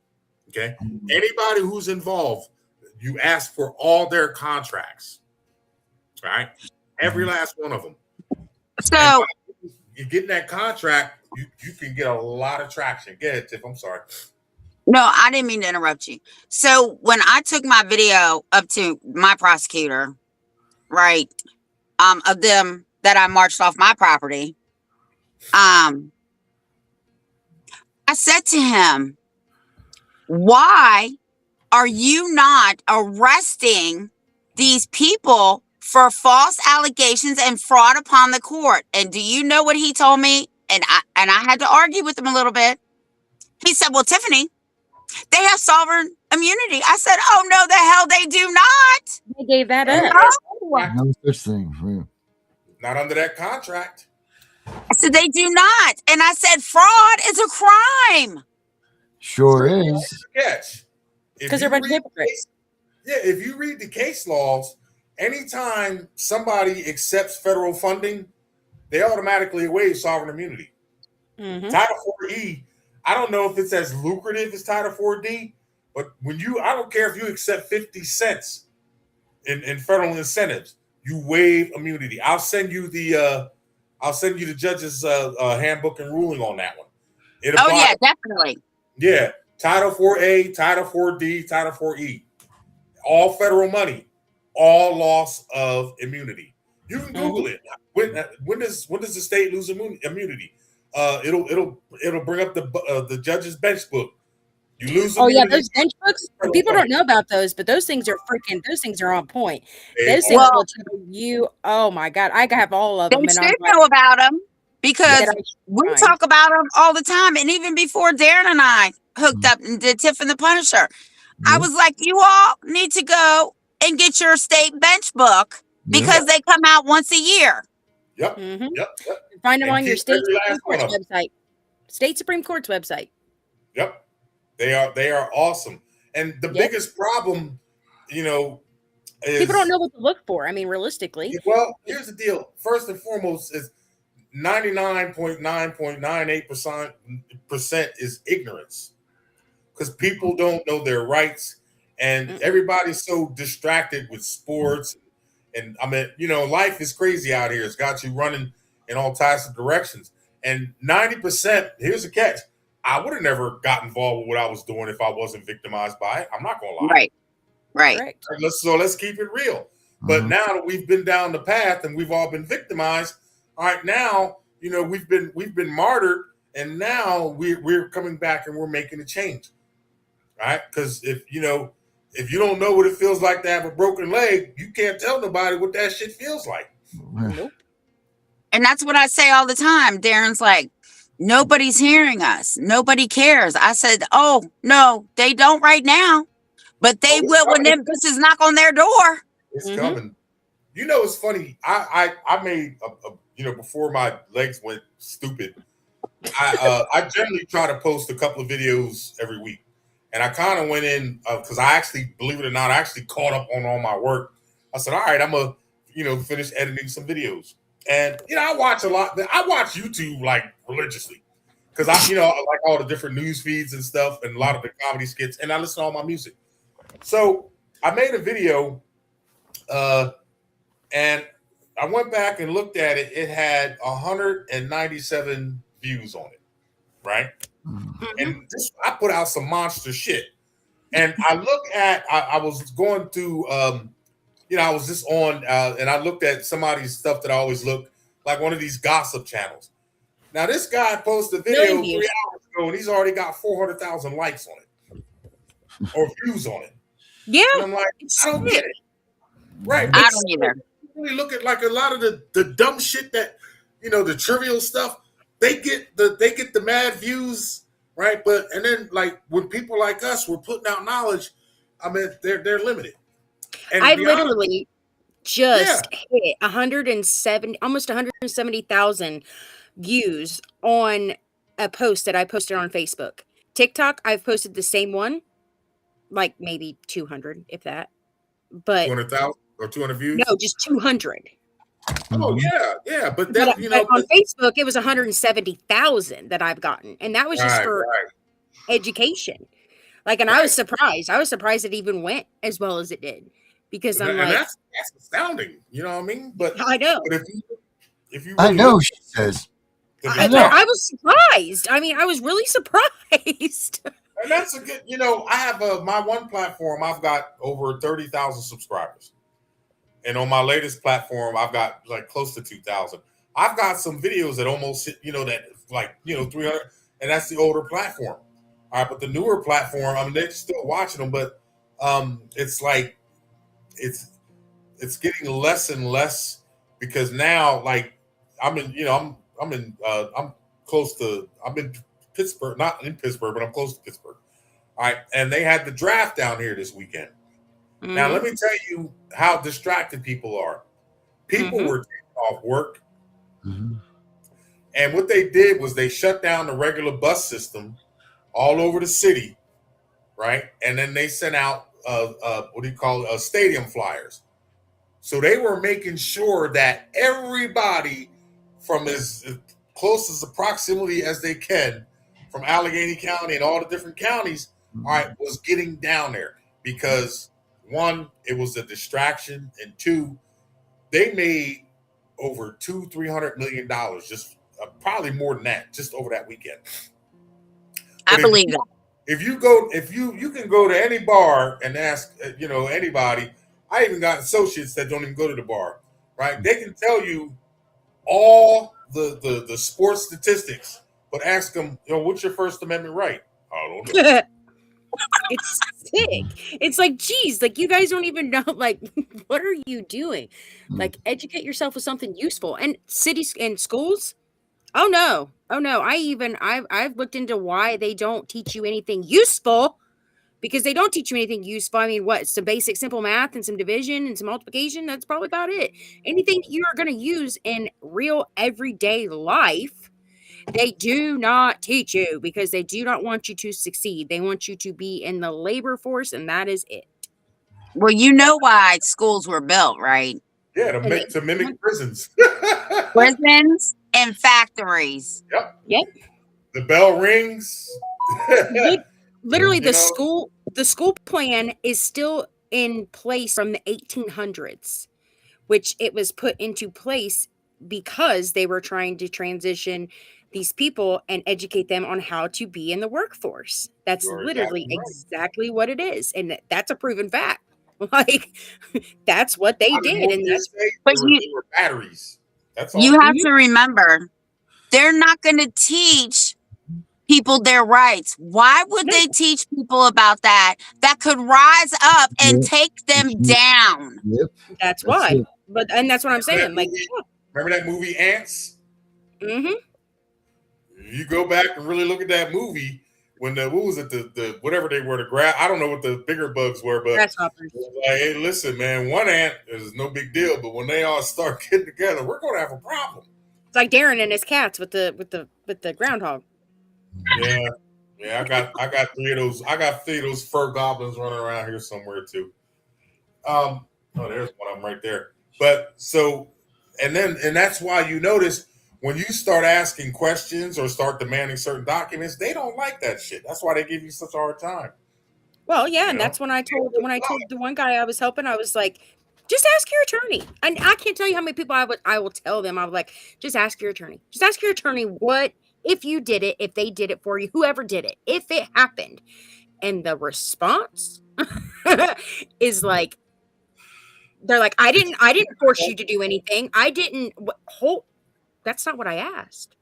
Okay. Anybody who's involved, you ask for all their contracts. All right. Every last one of them. So You get that contract, you can get a lot of traction. Go ahead, Tiff. I'm sorry. no, I didn't mean to interrupt you. So when I took my video up to my prosecutor, right, of them that I marched off my property. I said to him, why are you not arresting these people for false allegations and fraud upon the court? And do you know what he told me? And I had to argue with him a little bit. He said, well, Tiffany, they have sovereign immunity. I said, oh, no, the hell they do not. They gave that up. No such thing. Right. Not under that contract. I said, they do not. And I said, fraud is a crime. Sure is. Catch. Because they're a bunch of hypocrites. Yeah, if you read the case laws, anytime somebody accepts federal funding, they automatically waive sovereign immunity. Mm-hmm. Title 4E, I don't know if it's as lucrative as Title 4D, but I don't care if you accept 50 cents in federal incentives, you waive immunity. I'll send you the judge's handbook and ruling on that one. Yeah, definitely. Yeah, Title 4A, Title 4D, Title 4E, all federal money, all loss of immunity. You can Google it. When does the state lose immunity? It'll bring up the judge's bench book. You lose. Oh yeah, those bench books. People don't know about those, but those things are on point. Those things will tell you. Oh my God, I have all of them. They should know about them because we talk about them all the time. And even before Darren and I hooked up and did Tiff and The Punisher, I was like, you all need to go and get your state bench book because they come out once a year. Yep. Mm-hmm. Yep. Find them on your state Supreme Court's website. State Supreme Court's website. Yep. They are awesome. And the biggest problem, is people don't know what to look for. I mean, realistically. Well, here's the deal. First and foremost is 99.9.98% is ignorance. Because people don't know their rights. And everybody's so distracted with sports. And I mean, life is crazy out here. It's got you running in all types of directions. And 90%, here's the catch. I would have never got involved with what I was doing if I wasn't victimized by it. I'm not going to lie. Right. Let's keep it real. But now that we've been down the path and we've all been victimized, all right, now, we've been martyred, and now we're coming back and we're making a change. Right? Because if you don't know what it feels like to have a broken leg, you can't tell nobody what that shit feels like. Nope. And that's what I say all the time. Darren's like, nobody's hearing us. Nobody cares. I said, oh, no, they don't right now. But they will when them bitches knock on their door. It's coming. It's funny. I made, before my legs went stupid, I generally try to post a couple of videos every week. And I kind of went in because I actually, believe it or not, I actually caught up on all my work. I said, all right, I'm going to, finish editing some videos. And, I watch a lot. I watch YouTube like religiously because I like all the different news feeds and stuff and a lot of the comedy skits, and I listen to all my music. So I made a video and I went back and looked at it. It had 197 views on it. Right. And I put out some monster shit. And I was going through, I was just on, and I looked at somebody's stuff that I always look, like one of these gossip channels. Now, this guy posted a video 3 hours ago, and he's already got 400,000 likes on it or views on it. Yeah. And I'm like, I don't get it. Right. I don't either. Really look at like a lot of the dumb shit that, the trivial stuff. They get the mad views, right? But and then like when people like us were putting out knowledge, I mean they're limited. And I literally just hit 170, almost 170,000 views on a post that I posted on Facebook. TikTok, I've posted the same one, like maybe 200, if that. But 200,000 or 200 views? No, just 200. Oh yeah, but that on Facebook it was 170,000 that I've gotten, and that was just for education. Like, and I was surprised. I was surprised it even went as well as it did because I'm like, that's astounding. You know what I mean? But I know. But if you I know, she says. I was surprised. I mean, I was really surprised. And that's a good. I have my one platform. I've got over 30,000 subscribers. And on my latest platform, I've got like close to 2,000. I've got some videos that almost hit, that like, 300, and that's the older platform. All right, but the newer platform, I mean, they're still watching them, but it's like it's getting less and less because now, like, I'm in Pittsburgh, not in Pittsburgh, but I'm close to Pittsburgh. All right, and they had the draft down here this weekend. Mm-hmm. Now, let me tell you how distracted people are. People were taking off work. And what they did was they shut down the regular bus system all over the city, right? And then they sent out, stadium flyers. So they were making sure that everybody from as close as the proximity as they can from Allegheny County and all the different counties, all right, was getting down there because one, it was a distraction, and two, they made over $200-300 million, just probably more than that, just over that weekend. I believe that. If you can go to any bar and ask, anybody. I even got associates that don't even go to the bar, right? They can tell you all the sports statistics, but ask them, what's your First Amendment right? I don't know. It's sick. It's like, geez, like you guys don't even know, like, what are you doing? Like, educate yourself with something useful. And cities and schools, oh no. I've looked into why they don't teach you anything useful, because they don't teach you anything useful. I mean, what? Some basic simple math and some division and some multiplication. That's probably about it. Anything that you are going to use in real everyday life, they do not teach you because they do not want you to succeed. They want you to be in the labor force, and that is it. Well, you know why schools were built, right? Yeah, to mimic prisons. Prisons and factories. Yep. The bell rings. Literally, the school plan is still in place from the 1800s, which it was put into place because they were trying to transition these people and educate them on how to be in the workforce. That's literally exactly what it is. And that's a proven fact. Like, that's what they did. And that's they were batteries. That's all. You have to remember, they're not going to teach people their rights. Why would they teach people about that could rise up and take them down? Yep. That's why. It. And that's what I'm saying. Like, remember that movie Ants? Mm-hmm. You go back and really look at that movie when what was it, the whatever they were, I don't know what the bigger bugs were, but grasshoppers. Like, hey, listen, man, one ant is no big deal, but when they all start getting together, we're gonna have a problem. It's like Darren and his cats with the groundhog. Yeah, I got three of those. I got three of those fur goblins running around here somewhere too. Oh, there's one of them right there. But so, and that's why you notice when you start asking questions or start demanding certain documents, they don't like that shit. That's why they give you such a hard time. Well, yeah, and that's when I told the one guy I was helping, I was like, just ask your attorney. And I can't tell you how many people I will tell them. I was like, just ask your attorney. Just ask your attorney what if you did it, if they did it for you, whoever did it, if it happened. And the response is like, they're like, I didn't force you to do anything. I didn't that's not what I asked.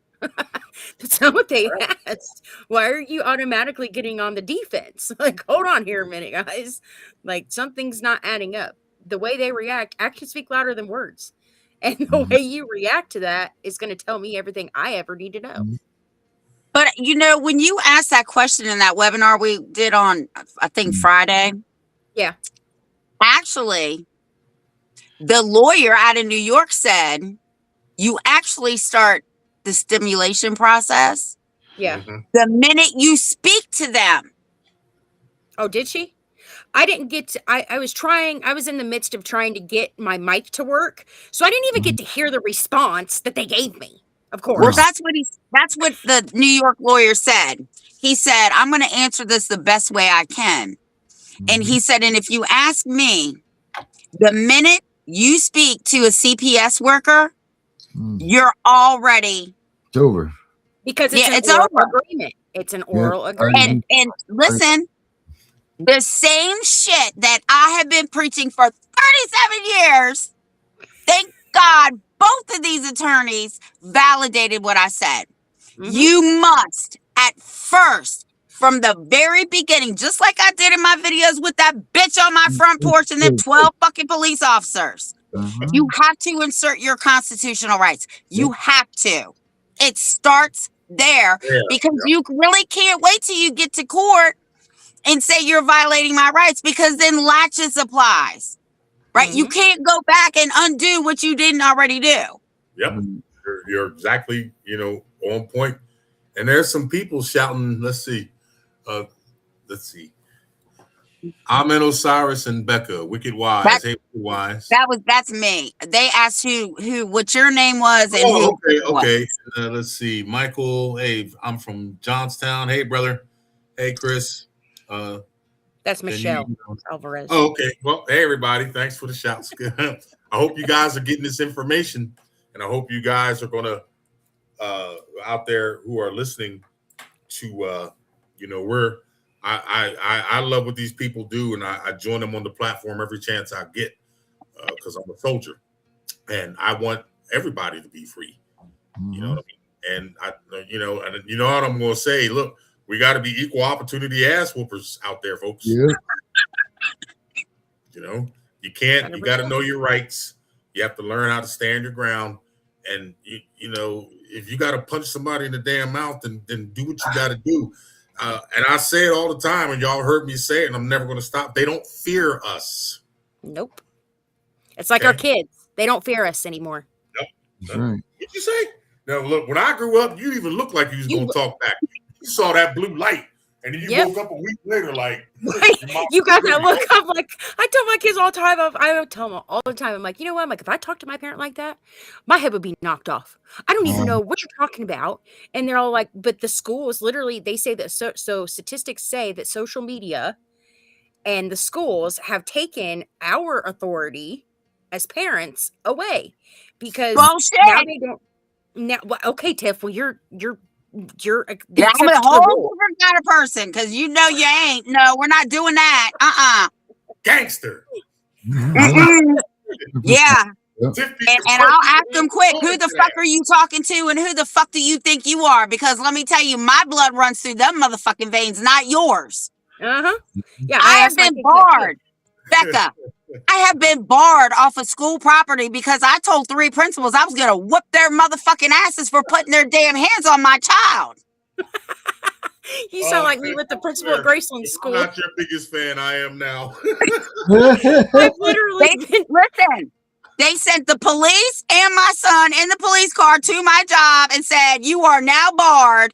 That's not what they asked. Why are you automatically getting on the defense? Like, hold on here a minute, guys. Like, something's not adding up. The way they react, actions speak louder than words. And the way you react to that is going to tell me everything I ever need to know. But, when you asked that question in that webinar we did on, I think, Friday. Yeah. Actually, the lawyer out of New York said, you actually start the stimulation process. Yeah. The minute you speak to them. Oh, did she? I didn't get to, I was in the midst of trying to get my mic to work. So I didn't even get to hear the response that they gave me. Of course. Well, that's what the New York lawyer said. He said, I'm going to answer this the best way I can. And he said, and if you ask me, the minute you speak to a CPS worker, you're already it's over. Because it's an oral agreement. It's an oral agreement. And listen, the same shit that I have been preaching for 37 years Thank God both of these attorneys validated what I said. You must, at first, from the very beginning, just like I did in my videos with that bitch on my front porch and them 12 fucking police officers, you have to insert your constitutional rights. You have to. It starts there because you really can't wait till you get to court and say you're violating my rights, because then latches applies, right? You can't go back and undo what you didn't already do. Yep. You're exactly, on point. And there's some people shouting, let's see. Ahmed Osiris and Becca, Wicked Wise. Hey, Wicked Wise. That's me. They asked who what your name was and who. Okay. Let's see. Michael, hey, I'm from Johnstown. Hey, brother. Hey, Chris. That's Michelle Alvarez. Oh, okay. Well, hey, everybody. Thanks for the shouts. I hope you guys are getting this information, and I hope you guys are going to, out there who are listening to, I love what these people do, and I join them on the platform every chance I get, because I'm a soldier, and I want everybody to be free. You know what I mean? And you know what I'm going to say. Look, we got to be equal opportunity ass whoopers out there, folks. Yeah. You can't. You got to know your rights. You have to learn how to stand your ground, and if you got to punch somebody in the damn mouth, then do what you got to do. And I say it all the time, and y'all heard me say it, and I'm never going to stop. They don't fear us. Nope. It's like our kids. They don't fear us anymore. Nope. Right. What'd you say? No, look, when I grew up, you didn't even look like you was going to talk back. You saw that blue light, and then you woke up a week later like... you got that look. I'm like, I tell my kids all the time, I tell them all the time, I'm like, you know what? I'm like, if I talk to my parent like that, my head would be knocked off. I don't even know what you're talking about. And they're all like, but the schools, literally, they say that, so statistics say that social media and the schools have taken our authority as parents away, because now they don't. Now, okay, Tiff. Well, you're I'm a whole different kind of person, because you ain't. No, we're not doing that. Gangster. Yeah. And I'll ask them quick, who the fuck are you talking to, and who the fuck do you think you are? Because let me tell you, my blood runs through them motherfucking veins, not yours. Yeah, I have been barred, Becca. I have been barred off of school property because I told 3 principals I was going to whoop their motherfucking asses for putting their damn hands on my child. You sound like me with the principal at Graceland School. I'm not your biggest fan. I am now. I've literally listen. They sent the police and my son in the police car to my job and said, you are now barred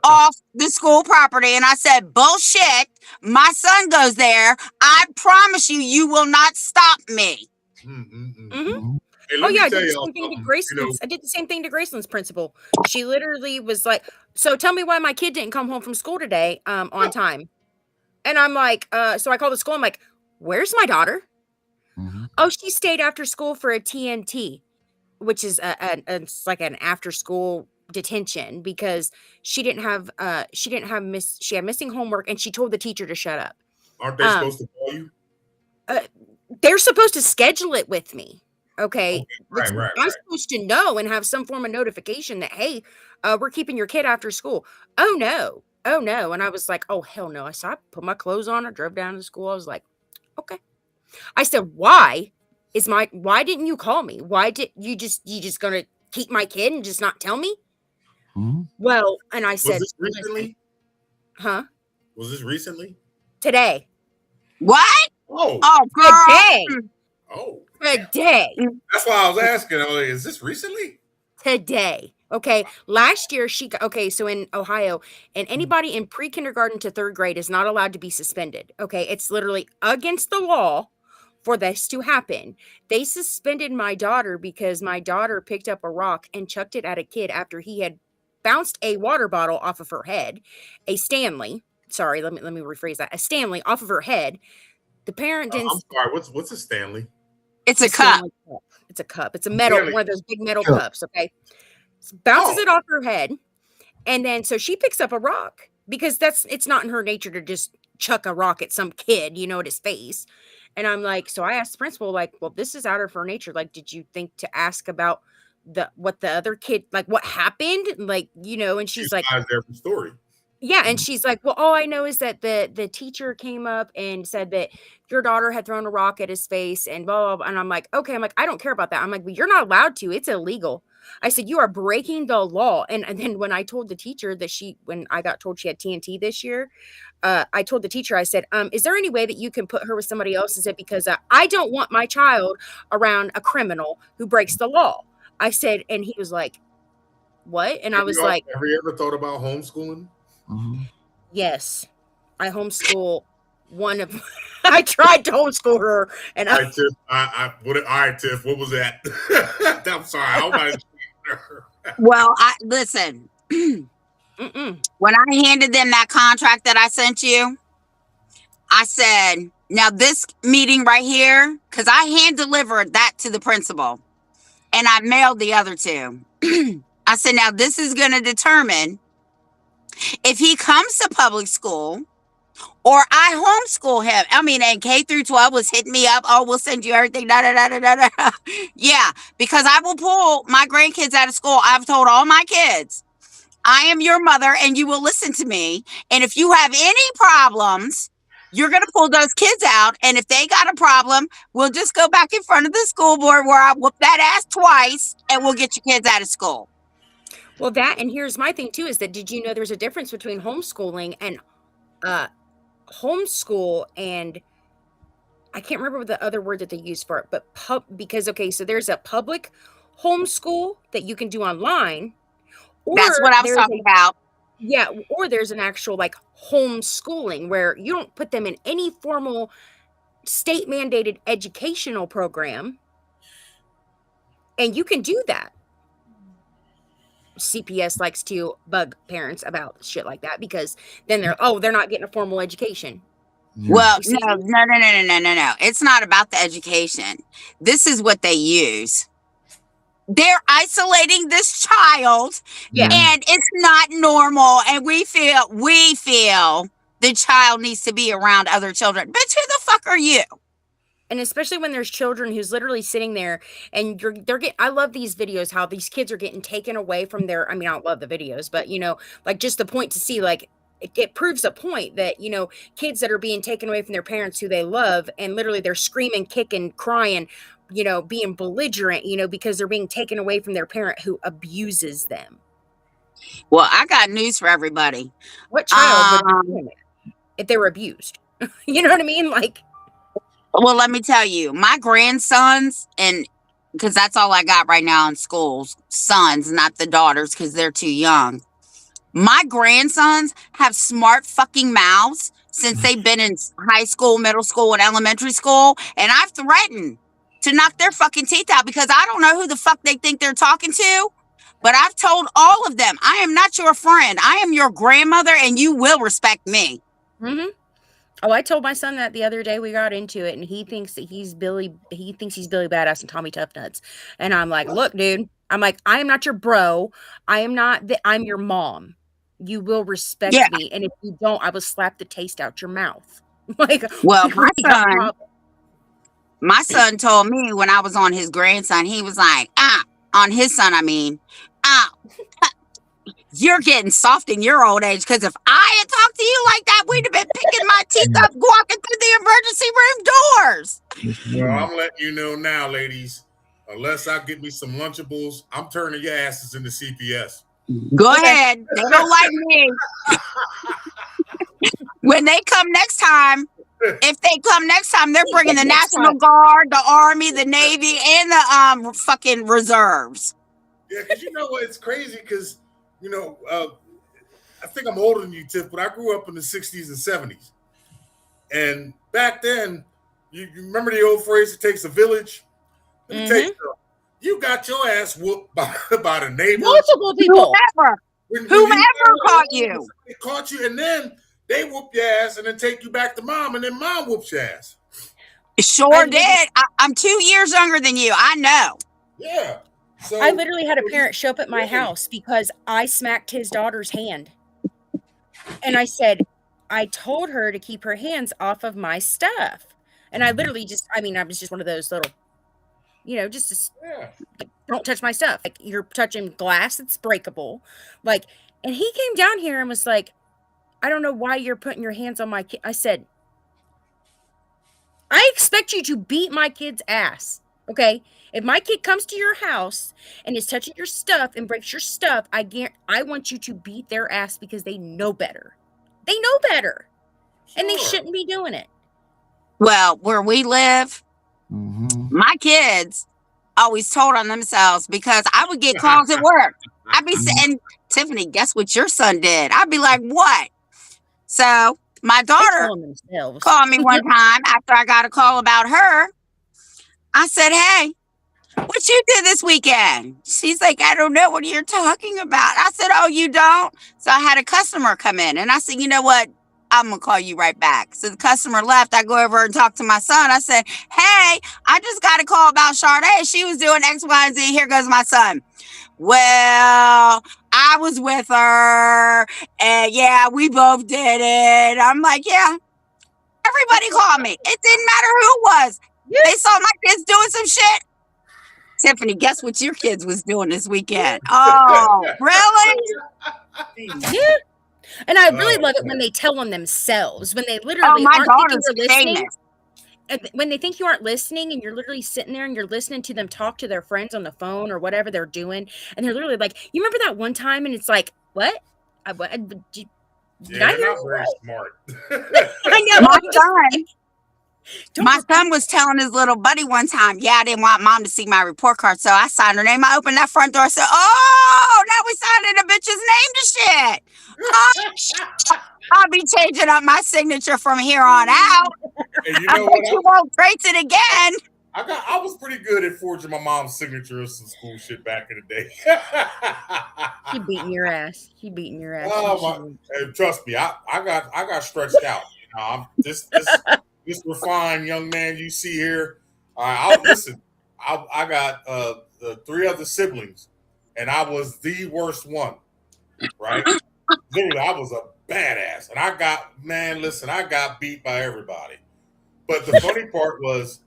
off the school property. And I said, bullshit. My son goes there. I promise you will not stop me. Hey, I did the same thing to Graceland's. I did the same thing to Graceland's principal. She literally was like, so tell me why my kid didn't come home from school today on time. And I'm like, so I called the school. I'm like, where's my daughter? Oh, she stayed after school for a TNT, which is it's like an after school detention, because she had missing homework, and she told the teacher to shut up. Aren't they supposed to call you? They're supposed to schedule it with me. Okay. Right. I'm supposed to know and have some form of notification that, hey, we're keeping your kid after school. Oh no. And I was like, oh hell no. So I put my clothes on. I drove down to school. I was like, okay. I said, why didn't you call me? Why did you just gonna keep my kid and just not tell me? Well, and I said, was this recently? Huh? Was this recently? Today. What? Oh, girl. Today. Oh, today. That's why I was asking. I was like, is this recently? Today. Okay. Last year so in Ohio, and anybody in pre-kindergarten to 3rd grade is not allowed to be suspended. Okay. It's literally against the law for this to happen. They suspended my daughter because my daughter picked up a rock and chucked it at a kid after he had bounced a water bottle off of her head. A Stanley. Sorry, let me rephrase that. A Stanley off of her head. The parent didn't. I'm sorry. What's a Stanley? It's a cup. It's a cup. It's a metal, Stanley. one of those big metal cups. Okay. Bounces it off her head. And then so she picks up a rock, because it's not in her nature to just chuck a rock at some kid, at his face. And I'm like, so I asked the principal, like, well, this is out of her nature. Like, did you think to ask about what the other kid, like what happened? Like, and she's like, Every story. yeah. And she's like, well, all I know is that the teacher came up and said that your daughter had thrown a rock at his face and blah, blah, blah. And I'm like, okay. I'm like, I don't care about that. I'm like, well, you're not allowed to. It's illegal. I said, you are breaking the law. And then when I told the teacher that when I got told she had TNT this year, I told the teacher, I said, is there any way that you can put her with somebody else? I said, because I don't want my child around a criminal who breaks the law. I said, and he was like, what? And I was like, have you ever thought about homeschooling? Mhm. yes, I homeschool one of, I tried to homeschool her. And All right, Tiff, all right, Tiff, what was that? I'm sorry. I might. Well, listen. When I handed them that contract that I sent you, I said, now this meeting right here, because I hand delivered that to the principal and I mailed the other two. I said, now this is going to determine if he comes to public school or I homeschool him. I mean, and K through 12 was hitting me up. Oh, we'll send you everything. Da, da, da, da, da, da. Yeah, because I will pull my grandkids out of school. I've told all my kids, I am your mother and you will listen to me. And if you have any problems, you're going to pull those kids out. And if they got a problem, we'll just go back in front of the school board where I whoop that ass twice and we'll get your kids out of school. well, and here's my thing too, is that, did you know there's a difference between homeschooling and homeschool and I can't remember the other word that they use for it, but because, okay, so there's a public homeschool that you can do online. That's what I was talking about. Yeah, or there's an actual like homeschooling where you don't put them in any formal state mandated educational program. And you can do that. CPS likes to bug parents about shit like that because then they're not getting a formal education. Yeah. Well, no. It's not about the education. This is what they use. They're isolating this child, and it's not normal. And we feel the child needs to be around other children. Bitch, who the fuck are you? And especially when there's children who's literally sitting there and I love these videos, how these kids are getting taken away from I don't love the videos, but like just the point to see, like, it proves a point that, kids that are being taken away from their parents who they love, and literally they're screaming, kicking, crying, being belligerent, because they're being taken away from their parent who abuses them. Well, I got news for everybody. What child would be doing it if they were abused? You know what I mean? Like, well, let me tell you, my grandsons, and because that's all I got right now in schools, sons, not the daughters, because they're too young. My grandsons have smart fucking mouths since they've been in high school, middle school, and elementary school. And I've threatened to knock their fucking teeth out because I don't know who the fuck they think they're talking to. But I've told all of them, I am not your friend. I am your grandmother and you will respect me. Mm-hmm. Oh, I told my son that the other day. We got into it and he thinks that he's Billy Badass and Tommy Tough Nuts. And I'm like, look, dude, I'm like, I am not your bro. I'm your mom. You will respect me. And if you don't, I will slap the taste out your mouth. Like, well, my son told me when I was on his grandson, he was like, on his son, you're getting soft in your old age, because if I had talked to you like that, we'd have been picking my teeth up walking through the emergency room doors. Well, I'm letting you know now, ladies, unless I get me some Lunchables, I'm turning your asses into CPS. Go ahead. They don't like me. When they come next time, if they come next time, they're bringing the National Guard, the Army, the Navy, and the fucking reserves. Yeah, because you know what? It's crazy because, I think I'm older than you, Tiff, but I grew up in the 60s and 70s. And back then, you remember the old phrase, it takes a village? Let me tell you something. You got your ass whooped by the neighbors. Multiple people. Whomever caught you. They caught you, and then they whoop your ass and then take you back to mom, and then mom whoops your ass. Sure did. I'm 2 years younger than you. I know. Yeah. So I literally had a parent show up at my house because I smacked his daughter's hand. And I said, I told her to keep her hands off of my stuff. And I literally I was just one of those little, just don't touch my stuff. Like, you're touching glass that's breakable. Like, and he came down here and was like, I don't know why you're putting your hands on my kid. I said, I expect you to beat my kid's ass. Okay. If my kid comes to your house and is touching your stuff and breaks your stuff, I want you to beat their ass because they know better. They know better. And they shouldn't be doing it. Well, where we live, my kids always told on themselves because I would get calls at work. I'd be saying, Tiffany, guess what your son did? I'd be like, what? So my daughter called me one time after I got a call about her. I said, hey, what you did this weekend? She's like, I don't know what you're talking about. I said, oh, you don't? So I had a customer come in and I said, you know what? I'm going to call you right back. So the customer left. I go over and talk to my son. I said, hey, I just got a call about Sade. She was doing X, Y, and Z. Here goes my son. Well, I was with her and yeah, we both did it. I'm like, yeah, everybody called me. It didn't matter who it was. They saw my kids doing some shit. Tiffany, guess what your kids was doing this weekend? Oh, really? Yeah. And I really love it when they tell on themselves, when they literally my aren't thinking daughter's you're listening. famous. And when they think you aren't listening and you're literally sitting there and you're listening to them talk to their friends on the phone or whatever they're doing. And they're literally like, you remember that one time? And it's like, what? Did Yeah, they're not very smart. I know. My son was telling his little buddy one time, yeah, I didn't want mom to see my report card, so I signed her name. I opened that front door and said, oh, now we signing a bitch's name to shit. Oh, I'll be changing up my signature from here on out. And you know I bet you won't trace it again. I was pretty good at forging my mom's signature of some school shit back in the day. He beating your ass. Oh, hey, trust me, I got stretched out. I'm this refined young man you see here. Listen. I got 3 other siblings, and I was the worst one. Right? Literally, I was a badass, and I got beat by everybody. But the funny part was,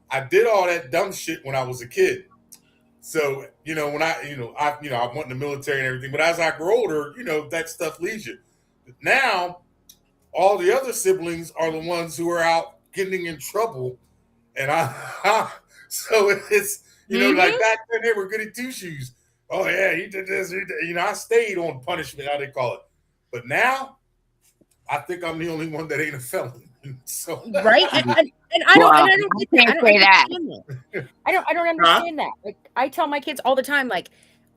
I did all that dumb shit when I was a kid. So when I went in the military and everything. But as I grew older, that stuff leaves you. Now, all the other siblings are the ones who are out getting in trouble, and so it's like back then they were goody two shoes. Oh yeah, he did this. I stayed on punishment, how they call it. But now, I think I'm the only one that ain't a felon. So right, and I don't understand that. Like, I tell my kids all the time, like,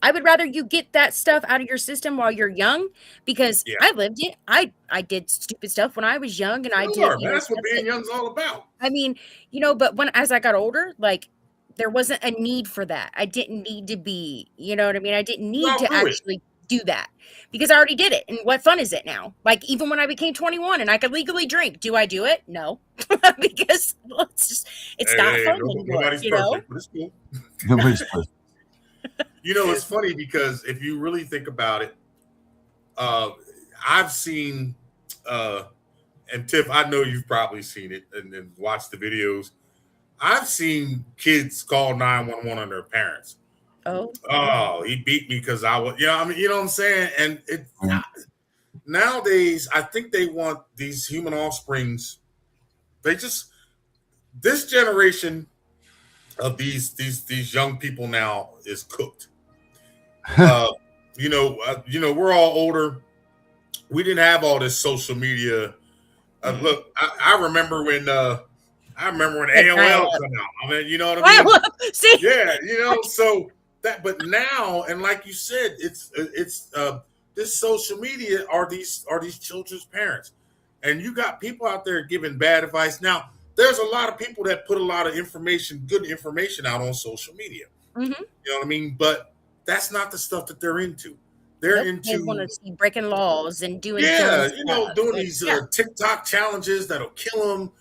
I would rather you get that stuff out of your system while you're young, because I lived it. I did stupid stuff when I was young, and that's what being young's all about. I mean, but as I got older, like, there wasn't a need for that. I didn't need to be, you know what I mean? I didn't need to actually do that because I already did it. And what fun is it now? Like, even when I became 21 and I could legally drink, do I do it? No, because it's not fun anymore. Nobody's perfect, but it's cool. Nobody's perfect. It's funny because if you really think about it, I've seen, and Tiff, I know you've probably seen it and watched the videos. I've seen kids call 911 on their parents. Oh, he beat me because I was, you know what I'm saying? And nowadays, I think they want these human offsprings. This generation of these young people now is cooked. We're all older. We didn't have all this social media. Look, I remember when AOL came out. I mean, you know what I mean? See? Yeah, so that. But now, and like you said, it's this social media are these children's parents, and you got people out there giving bad advice. Now, there's a lot of people that put a lot of good information out on social media. Mm-hmm. You know what I mean? But that's not the stuff that they're into. They're into they want to see breaking laws and doing doing these TikTok challenges that'll kill them.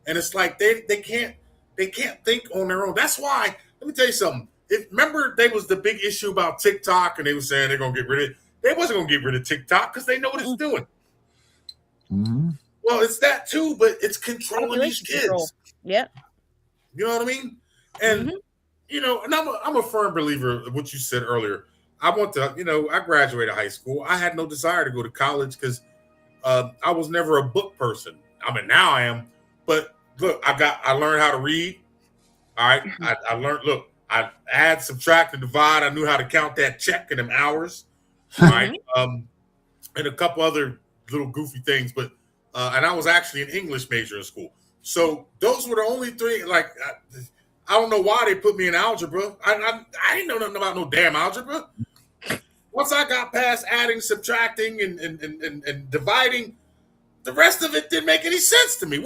And it's like they can't think on their own. That's why, let me tell you something. Remember, there was the big issue about TikTok, and they were saying they're gonna get rid of it. They wasn't gonna get rid of TikTok because they know what it's doing. Mm-hmm. Well, it's that too, but it's controlling these kids. Yeah. You know what I mean? And Mhm. you know, and I'm a firm believer of what you said earlier. I want to, you know, I graduated high school. I had no desire to go to college because I was never a book person. I mean, now I am, but look, I learned how to read. All right, I learned. Look, I add, subtract, and divide. I knew how to count that check in them hours. All right, and a couple other little goofy things, but and I was actually an English major in school. So those were the only three. Like I don't know why they put me in algebra. I didn't know nothing about no damn algebra. Once I got past adding, subtracting, and dividing, the rest of it didn't make any sense to me.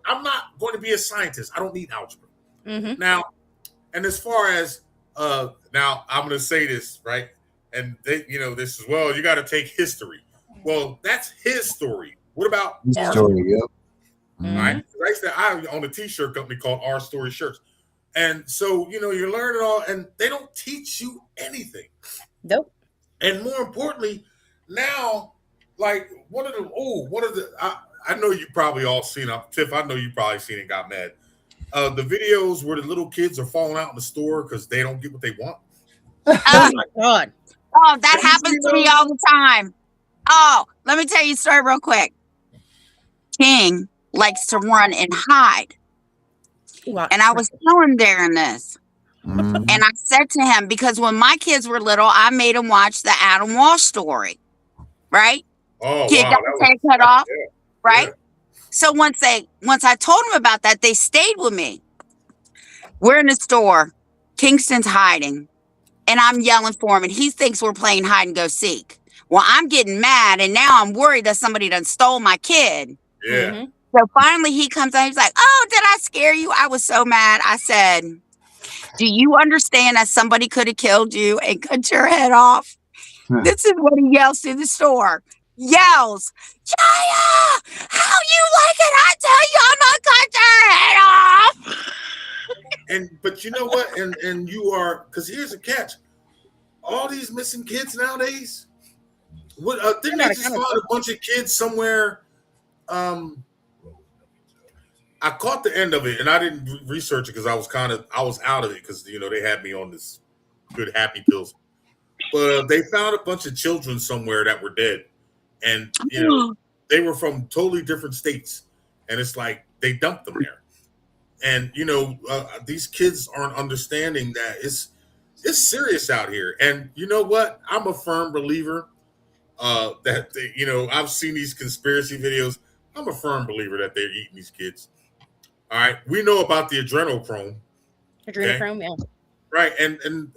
I'm not going to be a scientist. I don't need algebra. Now, and as far as now, I'm going to say this, right? And they, you know, this as well. You got to take history. Well, that's his story. What about our story? Story, yep. All right. I own a t-shirt company called Our Story Shirts. And so, you know, you're learning all, and they don't teach you anything. Nope. And more importantly, now, like one of the, I know you probably all seen it. Tiff, I know you probably seen it, got mad. The videos where the little kids are falling out in the store because they don't get what they want. Oh my God. Oh, that happens to me all the time. Oh, let me tell you a story real quick. King likes to run and hide. And I was telling Darren this. And I said to him, because when my kids were little, I made them watch the Adam Walsh story. Right? Oh, Kid wow. got his head cut off. Yeah, right? yeah. So once I told them about that, they stayed with me. We're in the store. Kingston's hiding. And I'm yelling for him. And he thinks we're playing hide and go seek. Well, I'm getting mad. And now I'm worried that somebody done stole my kid. Yeah. So finally he comes out. He's like, oh, did I scare you? I was so mad. I said, do you understand that somebody could have killed you and cut your head off? This is what he yells through the store. Yells, Jaya, how you like it? I tell you, I'm gonna cut your head off. But you know what? And you are, because here's a catch. All these missing kids nowadays, didn't they just find a bunch of kids somewhere? I caught the end of it, and I didn't research it because I was out of it because, you know, they had me on this good happy pills. But they found a bunch of children somewhere that were dead, and you know they were from totally different states, and it's like they dumped them there. And you know these kids aren't understanding that it's serious out here. And you know what? I'm a firm believer that you know, I've seen these conspiracy videos. I'm a firm believer that they're eating these kids. All right, we know about the adrenochrome. Adrenochrome, yeah. Right, and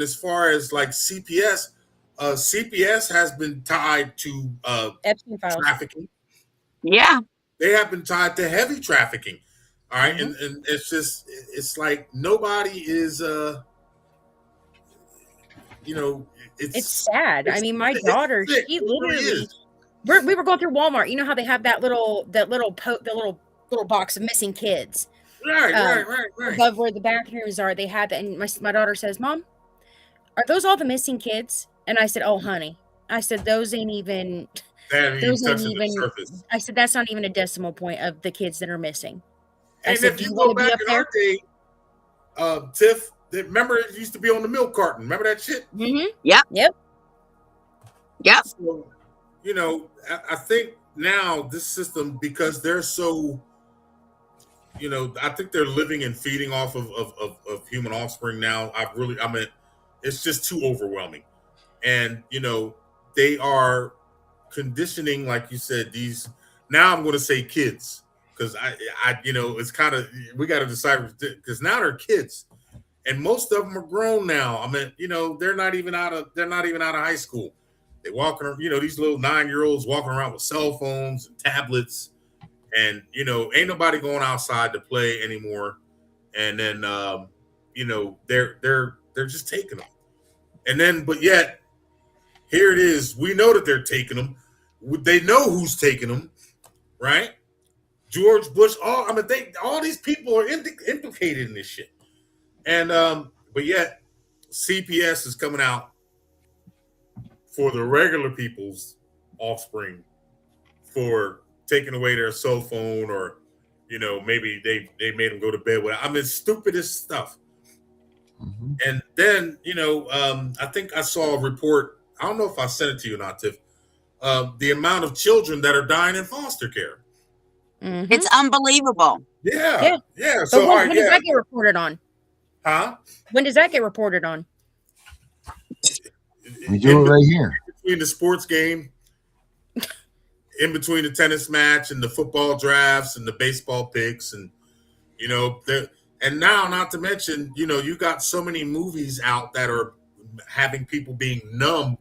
as far as like CPS, CPS has been tied to Epstein files. trafficking. Yeah, They have been tied to heavy trafficking. All right, and it's like nobody is you know, it's sad. I mean, my daughter, she literally, we were going through Walmart. You know how they have that little box of missing kids. Right. Above where the bathrooms are, they have that. And my daughter says, Mom, are those all the missing kids? And I said, oh, honey. I said, those ain't even the surface. I said, that's not even a decimal point of the kids that are missing. And if you go back in our day, Tiff, remember it used to be on the milk carton. Remember that shit? Yep. So, you know, I think now this system, because they're so, you know, I think they're living and feeding off of human offspring now. It's just too overwhelming. And, you know, they are conditioning, like you said, these, now I'm going to say kids, because I you know, it's kind of, we got to decide, because now they're kids and most of them are grown now. I mean, you know, they're not even out of high school. They walking around, you know, these little 9-year-olds walking around with cell phones and tablets. And, you know, ain't nobody going outside to play anymore. And then, you know, they're just taking them. And then, but yet, here it is. We know that they're taking them. They know who's taking them, right? George Bush. All these people are implicated in this shit. And, but yet, CPS is coming out for the regular people's offspring for taking away their cell phone, or, maybe they made them go to bed with. I mean, stupidest stuff. Mhm. And then, I think I saw a report. I don't know if I sent it to you or not, Tiff. The amount of children that are dying in foster care. Mhm. It's unbelievable. Yeah. But So, all right, when does that get reported on? Huh? When does that get reported on? We do it right here. Between the sports game, in between the tennis match and the football drafts and the baseball picks, and and now, not to mention, you got so many movies out that are having people being numb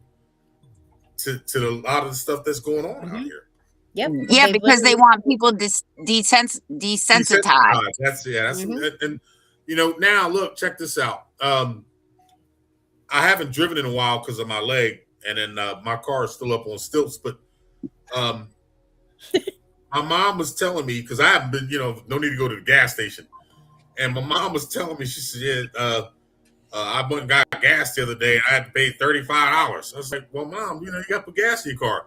to a lot of the stuff that's going on out here. Yep. Yeah, because they want people desensitized. That's and now look, check this out. I haven't driven in a while because of my leg, and then my car is still up on stilts. But my mom was telling me, because I haven't been, no need to go to the gas station, and my mom was telling me, she said, I went and got gas the other day, and I had to pay $35. I was like, well, Mom, you got to put gas in your car.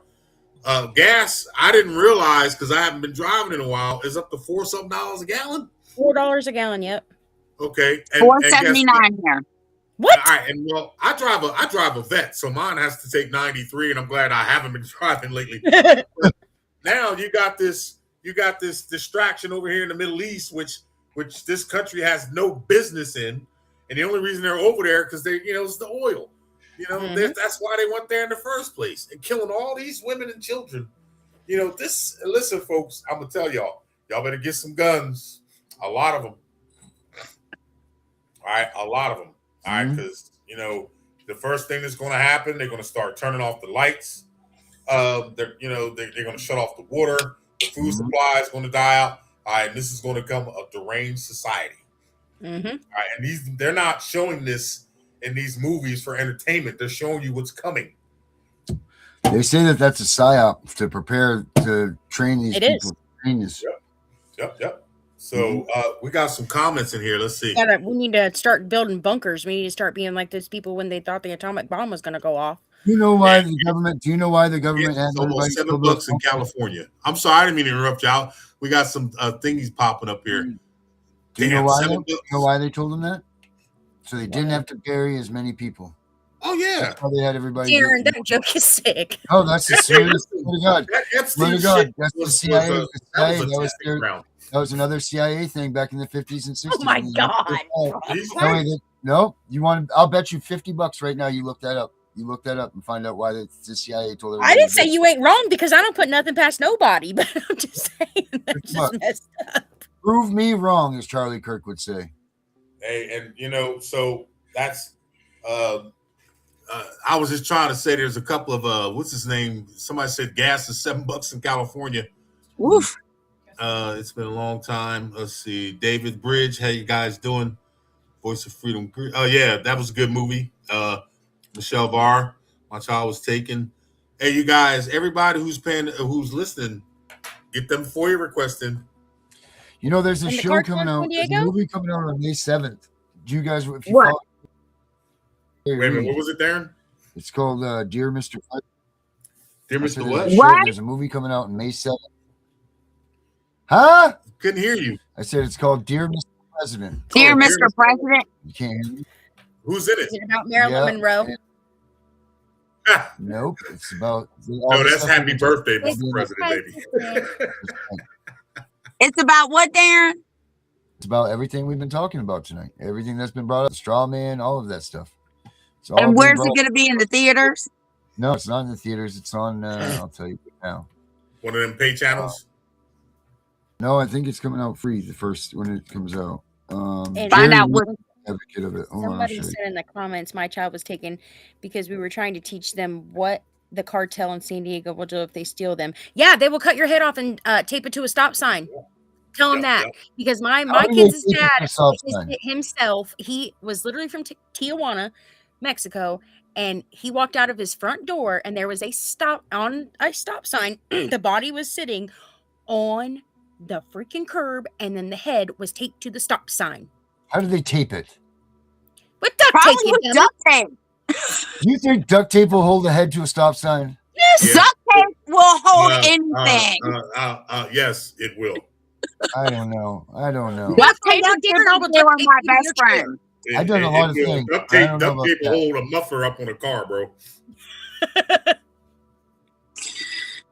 Gas, I didn't realize, because I haven't been driving in a while, is up to $4-something a gallon. $4 a gallon. Yep. Okay. And $4.79 here. What? All right, and well, I drive a vet, so mine has to take 93, and I'm glad I haven't been driving lately. Now you got this distraction over here in the Middle East, which this country has no business in, and the only reason they're over there because they, it's the oil. That's why they went there in the first place, and killing all these women and children. Listen, folks, I'm gonna tell y'all better get some guns, a lot of them. All right, a lot of them. All right, because the first thing that's going to happen, they're going to start turning off the lights. They're going to shut off the water. The food supply is going to die out. All right, and this is going to become a deranged society. Mm-hmm. All right, and they're not showing this in these movies for entertainment. They're showing you what's coming. They say that that's a psyop to prepare to train these people. Train this. Yep. So we got some comments in here. Let's see. We need to start building bunkers. We need to start being like those people when they thought the atomic bomb was going to go off. Do you know why the government? Do you know why the government has It's almost $7 in California? I'm sorry, I didn't mean to interrupt y'all. We got some thingies popping up here. Do you know why? You know why they told them that? So they didn't have to bury as many people. Oh yeah. That's how they had everybody. Darren, that joke is sick. Oh, that's the serious. Swear to God. Swear to God. That's the CIA. That was another CIA thing back in the 50s and 60s. Oh my God. No, you want? I'll bet you $50 right now. You look that up. You look that up and find out why the CIA told everybody. I didn't say you ain't wrong because I don't put nothing past nobody, but I'm just saying that's just messed up. Prove me wrong, as Charlie Kirk would say. Hey, and so that's I was just trying to say there's a couple of what's his name? Somebody said gas is $7 in California. Woof. It's been a long time. Let's see. David Bridge, how you guys doing? Voice of Freedom. Oh yeah, that was a good movie. Michelle Barr, My Child Was Taken. Hey, you guys, everybody who's listening, get them FOIA requests in. There's a show coming out. There's a movie coming out on May 7th. Do you guys? If you What? follow, Wait a minute, what was it, Darren? It's called Dear Mr. President. Dear Mr. There's a movie coming out on May 7th. Huh? Couldn't hear you. I said it's called Dear Mr. President. Dear Mr. President. You can't hear me? Who's in it? Is it about Marilyn Monroe? Nope. It's about. No, that's Happy Birthday, Mr. President, baby. It's about what, Darren? It's about everything we've been talking about tonight. Everything that's been brought up. Straw Man, all of that stuff. And where's it going to be in the theaters? No, it's not in the theaters. It's on, I'll tell you now. One of them pay channels? No, I think it's coming out free the first when it comes out. Find out what. Advocate of it. Somebody said in the comments, my child was taken because we were trying to teach them what the cartel in San Diego will do if they steal them. Yeah, they will cut your head off and tape it to a stop sign. Tell them that because my kid's dad himself, he was literally from Tijuana, Mexico, and he walked out of his front door and there was a stop sign. The body was sitting on the freaking curb and then the head was taped to the stop sign. How do they tape it? With duct Probably tape. with duct tape. Do you think duct tape will hold the head to a stop sign? Yes. Duct tape will hold anything. Yes, it will. I don't know. Duct Hey, tape don't would give give her all them the they duct were tape my to your best chair. friend. I've done a lot of things. Duct but I tape, don't know duct about tape will that. hold a muffler up on a car, bro.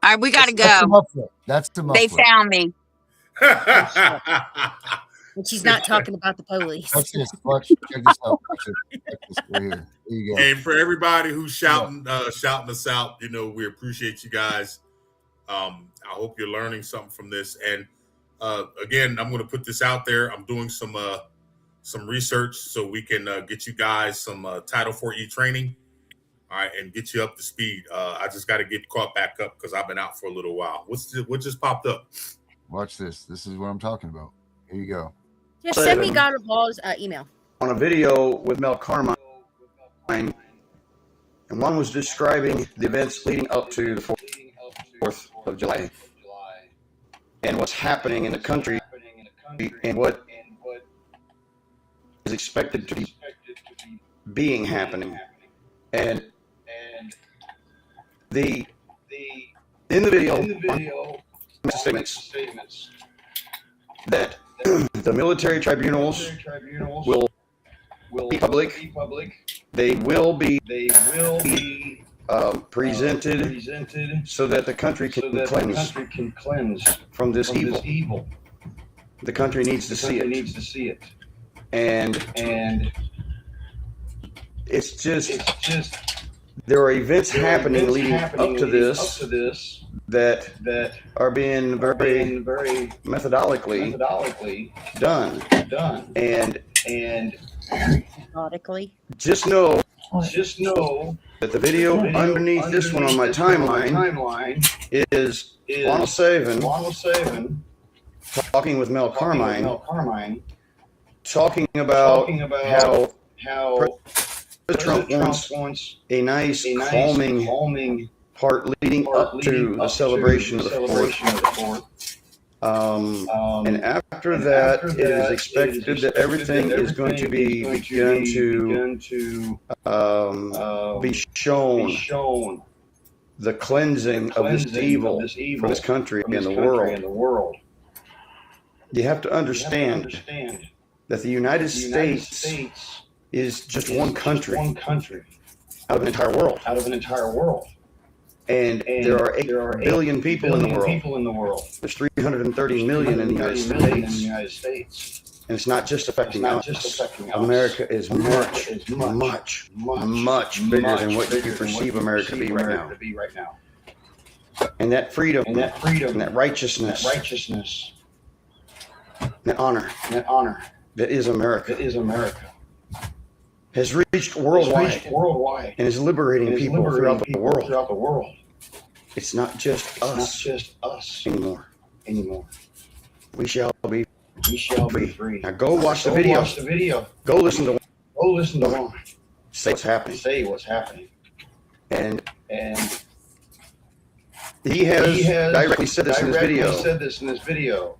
All right, we got to That's a go. muffler. That's the They muffler. found me. And she's not talking about the police. Watch this. Watch. Check this out. Check this right here. There you go. And for everybody who's shouting us out, you know, we appreciate you guys. I hope you're learning something from this. And again, I'm going to put this out there. I'm doing some research so we can get you guys some Title 4E training. All right, and get you up to speed. I just got to get caught back up because I've been out for a little while. What just popped up? Watch this. This is what I'm talking about. Here you go. Just send me God of Law's email. On a video with Mel Carmine, and one was describing the events leading up to the 4th of July and what's happening in the country and what is expected to be happening. And in the video statements that the military tribunals will be public. They will be presented so that the country can cleanse from this evil. The country needs to see it. And it's just there are events happening leading up to this that are being very methodically done. And Methodically. just know that the video underneath this one on my timeline is Ronald Saban talking with Mel Carmine, talking about how President Trump wants a nice calming part leading up to the celebration of the 4th. And after that, it is expected that everything is going to be begun to be shown the cleansing of this evil for this country and the world. You have to understand that the United States is just one country out of an entire world. And there are 8 billion people in the world. There's 330 million in the United States. And it's not just affecting us. America is much bigger than what you perceive America to be right now. And that freedom, and that righteousness, that honor that is America, has reached worldwide and is liberating people throughout the world. It's not just us anymore. We shall be free. Now go watch the video. Go listen to one. Say what's happening. And he has directly said this in his video.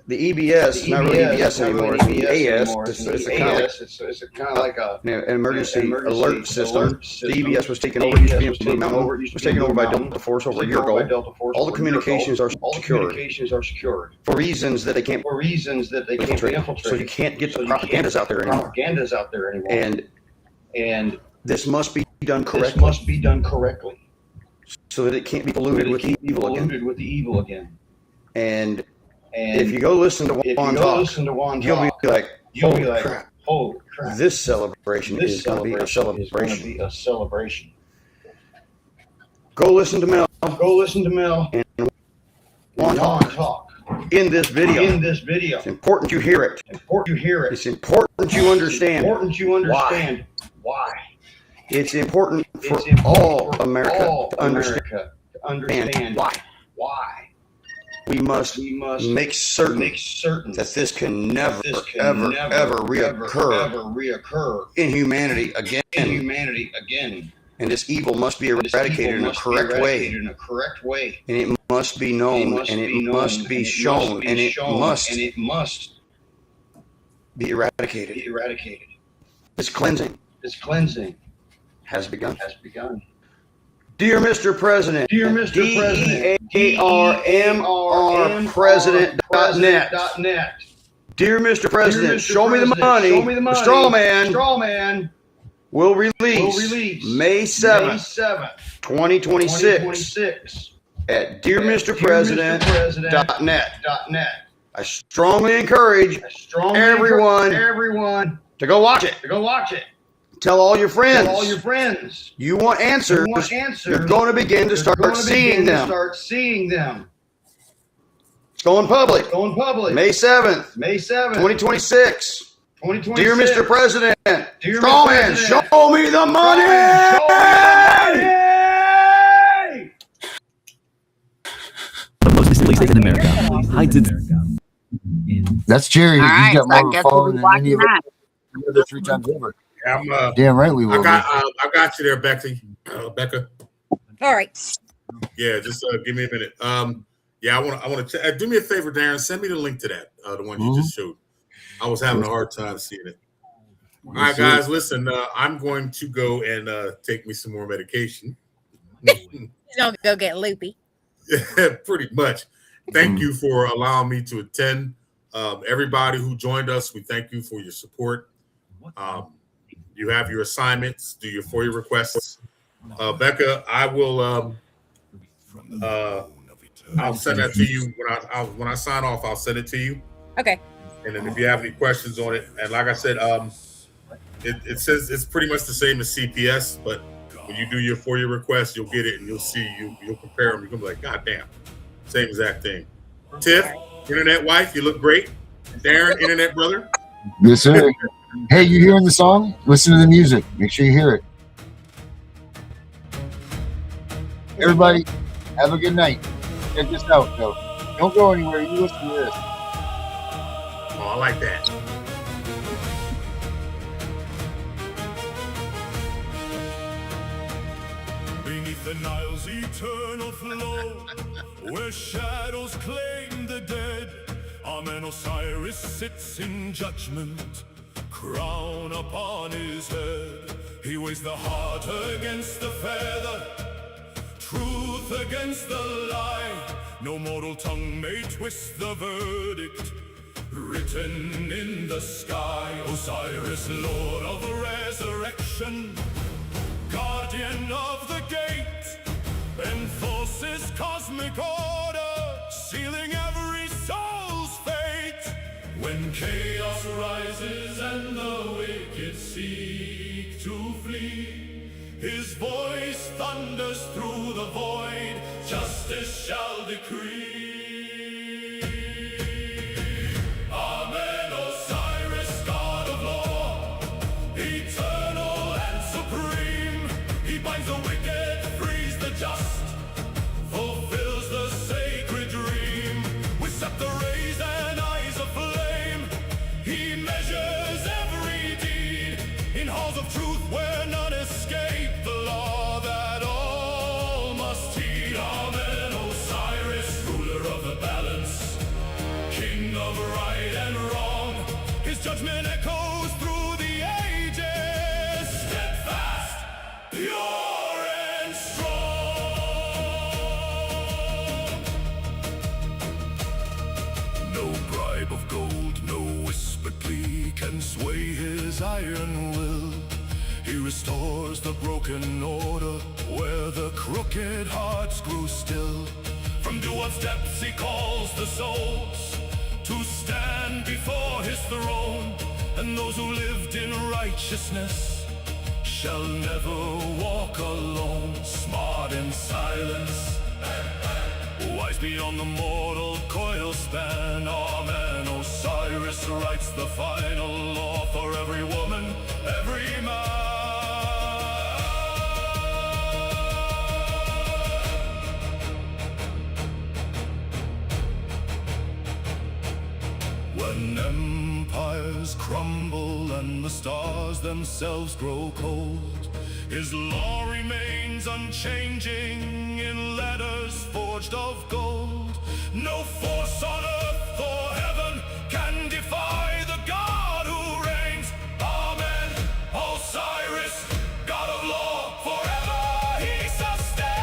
The EBS is not really EBS anymore. It's the AS. It's kind of like an emergency alert system. The EBS was taken over. Was taken over by Delta Force over a year ago. All the communications are secured for reasons that they can't infiltrate. So you can't get the propagandas out there anymore. And this must be done correctly. So that it can't be polluted with the evil again. And if you go listen to Juan talk, you'll be like, holy crap, this celebration is going to be a celebration. Go listen to Mel. And Juan talk. In this video. It's important you hear it. It's important you understand why. It's important for all America to understand why. We must make certain that this can never, ever reoccur in humanity again. And this evil must be eradicated in a correct way. And it must be known, and it must be shown, and it must be eradicated. This cleansing has begun. Dear Mr. President, DEARMR President.net. Dear Mr. President, show me the money. The straw man will release May 7th, 2026 at dearmrpresident.net. I strongly encourage everyone to go watch it. Tell all your friends. You want answers. You're going to begin to start seeing them. It's going public. May 7th, 2026. Dear Mr. President, Strawman, show me the money! The most distant place in America hides its. That's Jerry. All right, He's so got I more guess following we'll than be any of watching the other 3 times over. Yeah, Damn right we will. I got you there, Becky. Becca. All right. Yeah, just give me a minute. Yeah, I want to do me a favor, Darren. Send me the link to that, the one you just showed. I was having a hard time seeing it. All right, guys, listen. I'm going to go and take me some more medication. He's gonna go get loopy. Pretty much. Thank you for allowing me to attend. Everybody who joined us, we thank you for your support. You have your assignments. Do your FOIA requests. Becca, I will. I'll send that to you when I sign off. I'll send it to you. Okay. And then if you have any questions on it, and like I said, it says it's pretty much the same as CPS, but when you do your FOIA request, you'll get it and you'll see you'll compare them. You're gonna be like, God damn, same exact thing. Tiff, internet wife, you look great. Darren, internet brother. Yes, sir. Hey, you hearing the song? Listen to the music. Make sure you hear it. Everybody, have a good night. Check this out, though. Don't go anywhere. You listen to this. Oh, I like that. Beneath the Nile's eternal flow, where shadows claim the dead, Amen Osiris sits in judgment, crown upon his head. He weighs the heart against the feather, truth against the lie. No mortal tongue may twist the verdict written in the sky. Osiris, Lord of resurrection, guardian of the gate, enforces cosmic order, sealing every soul's fate. When chaos rises and the wicked seek to flee, his voice thunders through the void, justice shall decree. Amen, Osiris, God of law, eternal and supreme. He binds the wicked, frees the just, fulfills the sacred dream. With scepter raised and eyes aflame, he measures every deed in halls of truth where none escape the law that all must heed. Amen, Osiris, ruler of the balance, king of right and wrong. His judgment echoes through the ages, steadfast, pure and strong. No bribe of gold, no whispered plea can sway his iron will. He restores the broken order where the crooked hearts grew still. From dew-on steps he calls the souls to stand before his throne, and those who lived in righteousness shall never walk alone. Smart in silence, wise beyond the mortal coil span. Amen, Osiris writes the final law for every woman, every man. When empires crumble and the stars themselves grow cold, his law remains unchanging in letters forged of gold. No force on earth or heaven can defy the God who reigns. Amen, Osiris, God of law, forever he sustains.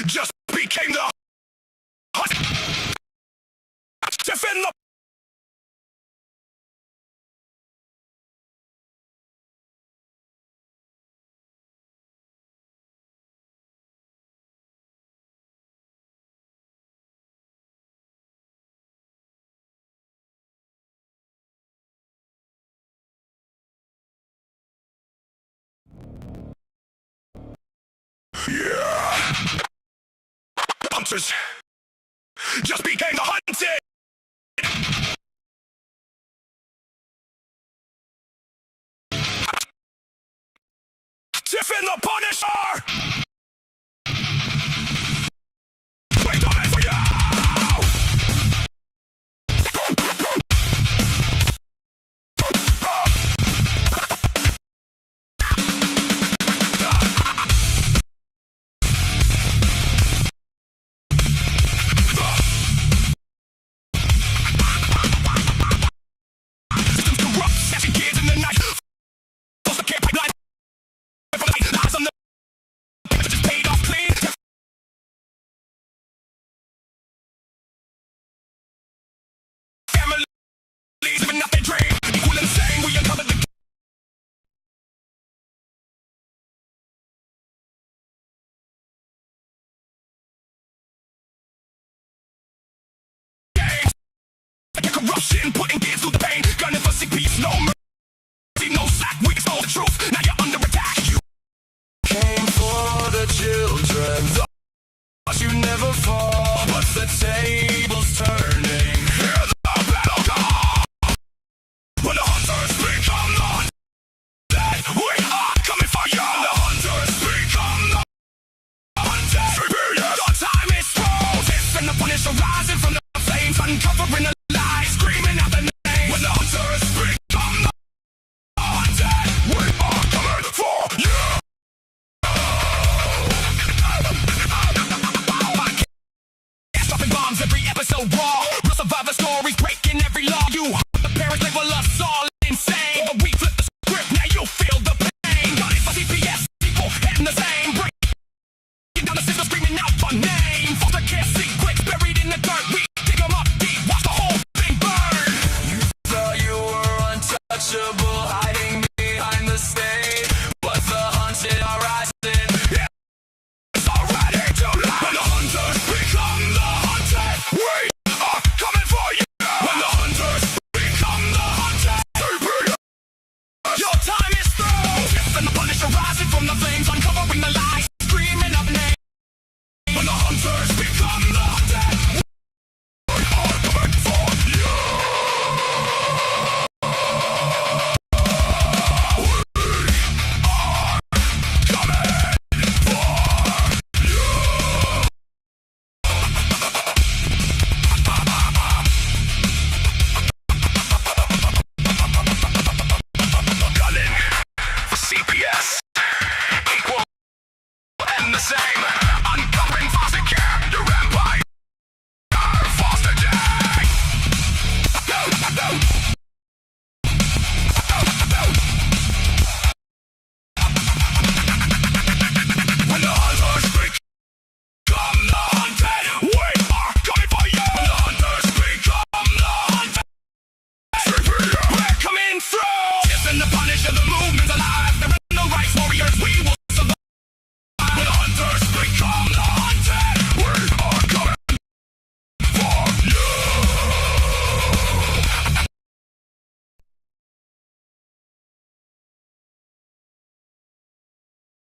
just became the Tiff and The hunters just became the hunted. Tiff and The Punisher. We're coming for you. Systems corrupt, snatching kids in the night. Close the care pipeline. Lies on the just paid off clean. Families living out their dream. Equal and same, we uncovered the games. Like corruption, putting kids through the pain. Gunning for CPS, no mercy, no slack. We exposed the truth, now you're under attack. You came for the children, thought you never fall, but the table's turning. Hear the battle call. When the hunters become the hunted, we are coming for you. When the hunters become the hunted, CPS. Your time is through. Tiff and The Punisher rising from the flames, uncovering the lies, screaming out the name. When the hunters become the hunted, we are coming for you. Dropping bombs every episode raw. Real survivor stories breaking every law. You the parents label us all insane, but we flip the script. Now you feel the pain. Got it for CPS. People heading the same. Breaking down the system, screaming out your name. Foster care secrets buried in the dirt. We dig them up deep. Watch the whole thing burn. You thought you were untouchable, hiding behind the stage, but the hunted are rising. Yeah. It's already too late. When the hunters become the hunted, we are coming for you. When the hunters become the hunted, your time is through. Tiff and The Punisher rising from the flames, uncovering the lies, screaming up names. When the hunters become the hunted, we are coming for you. Gunning for CPS, equal and the same.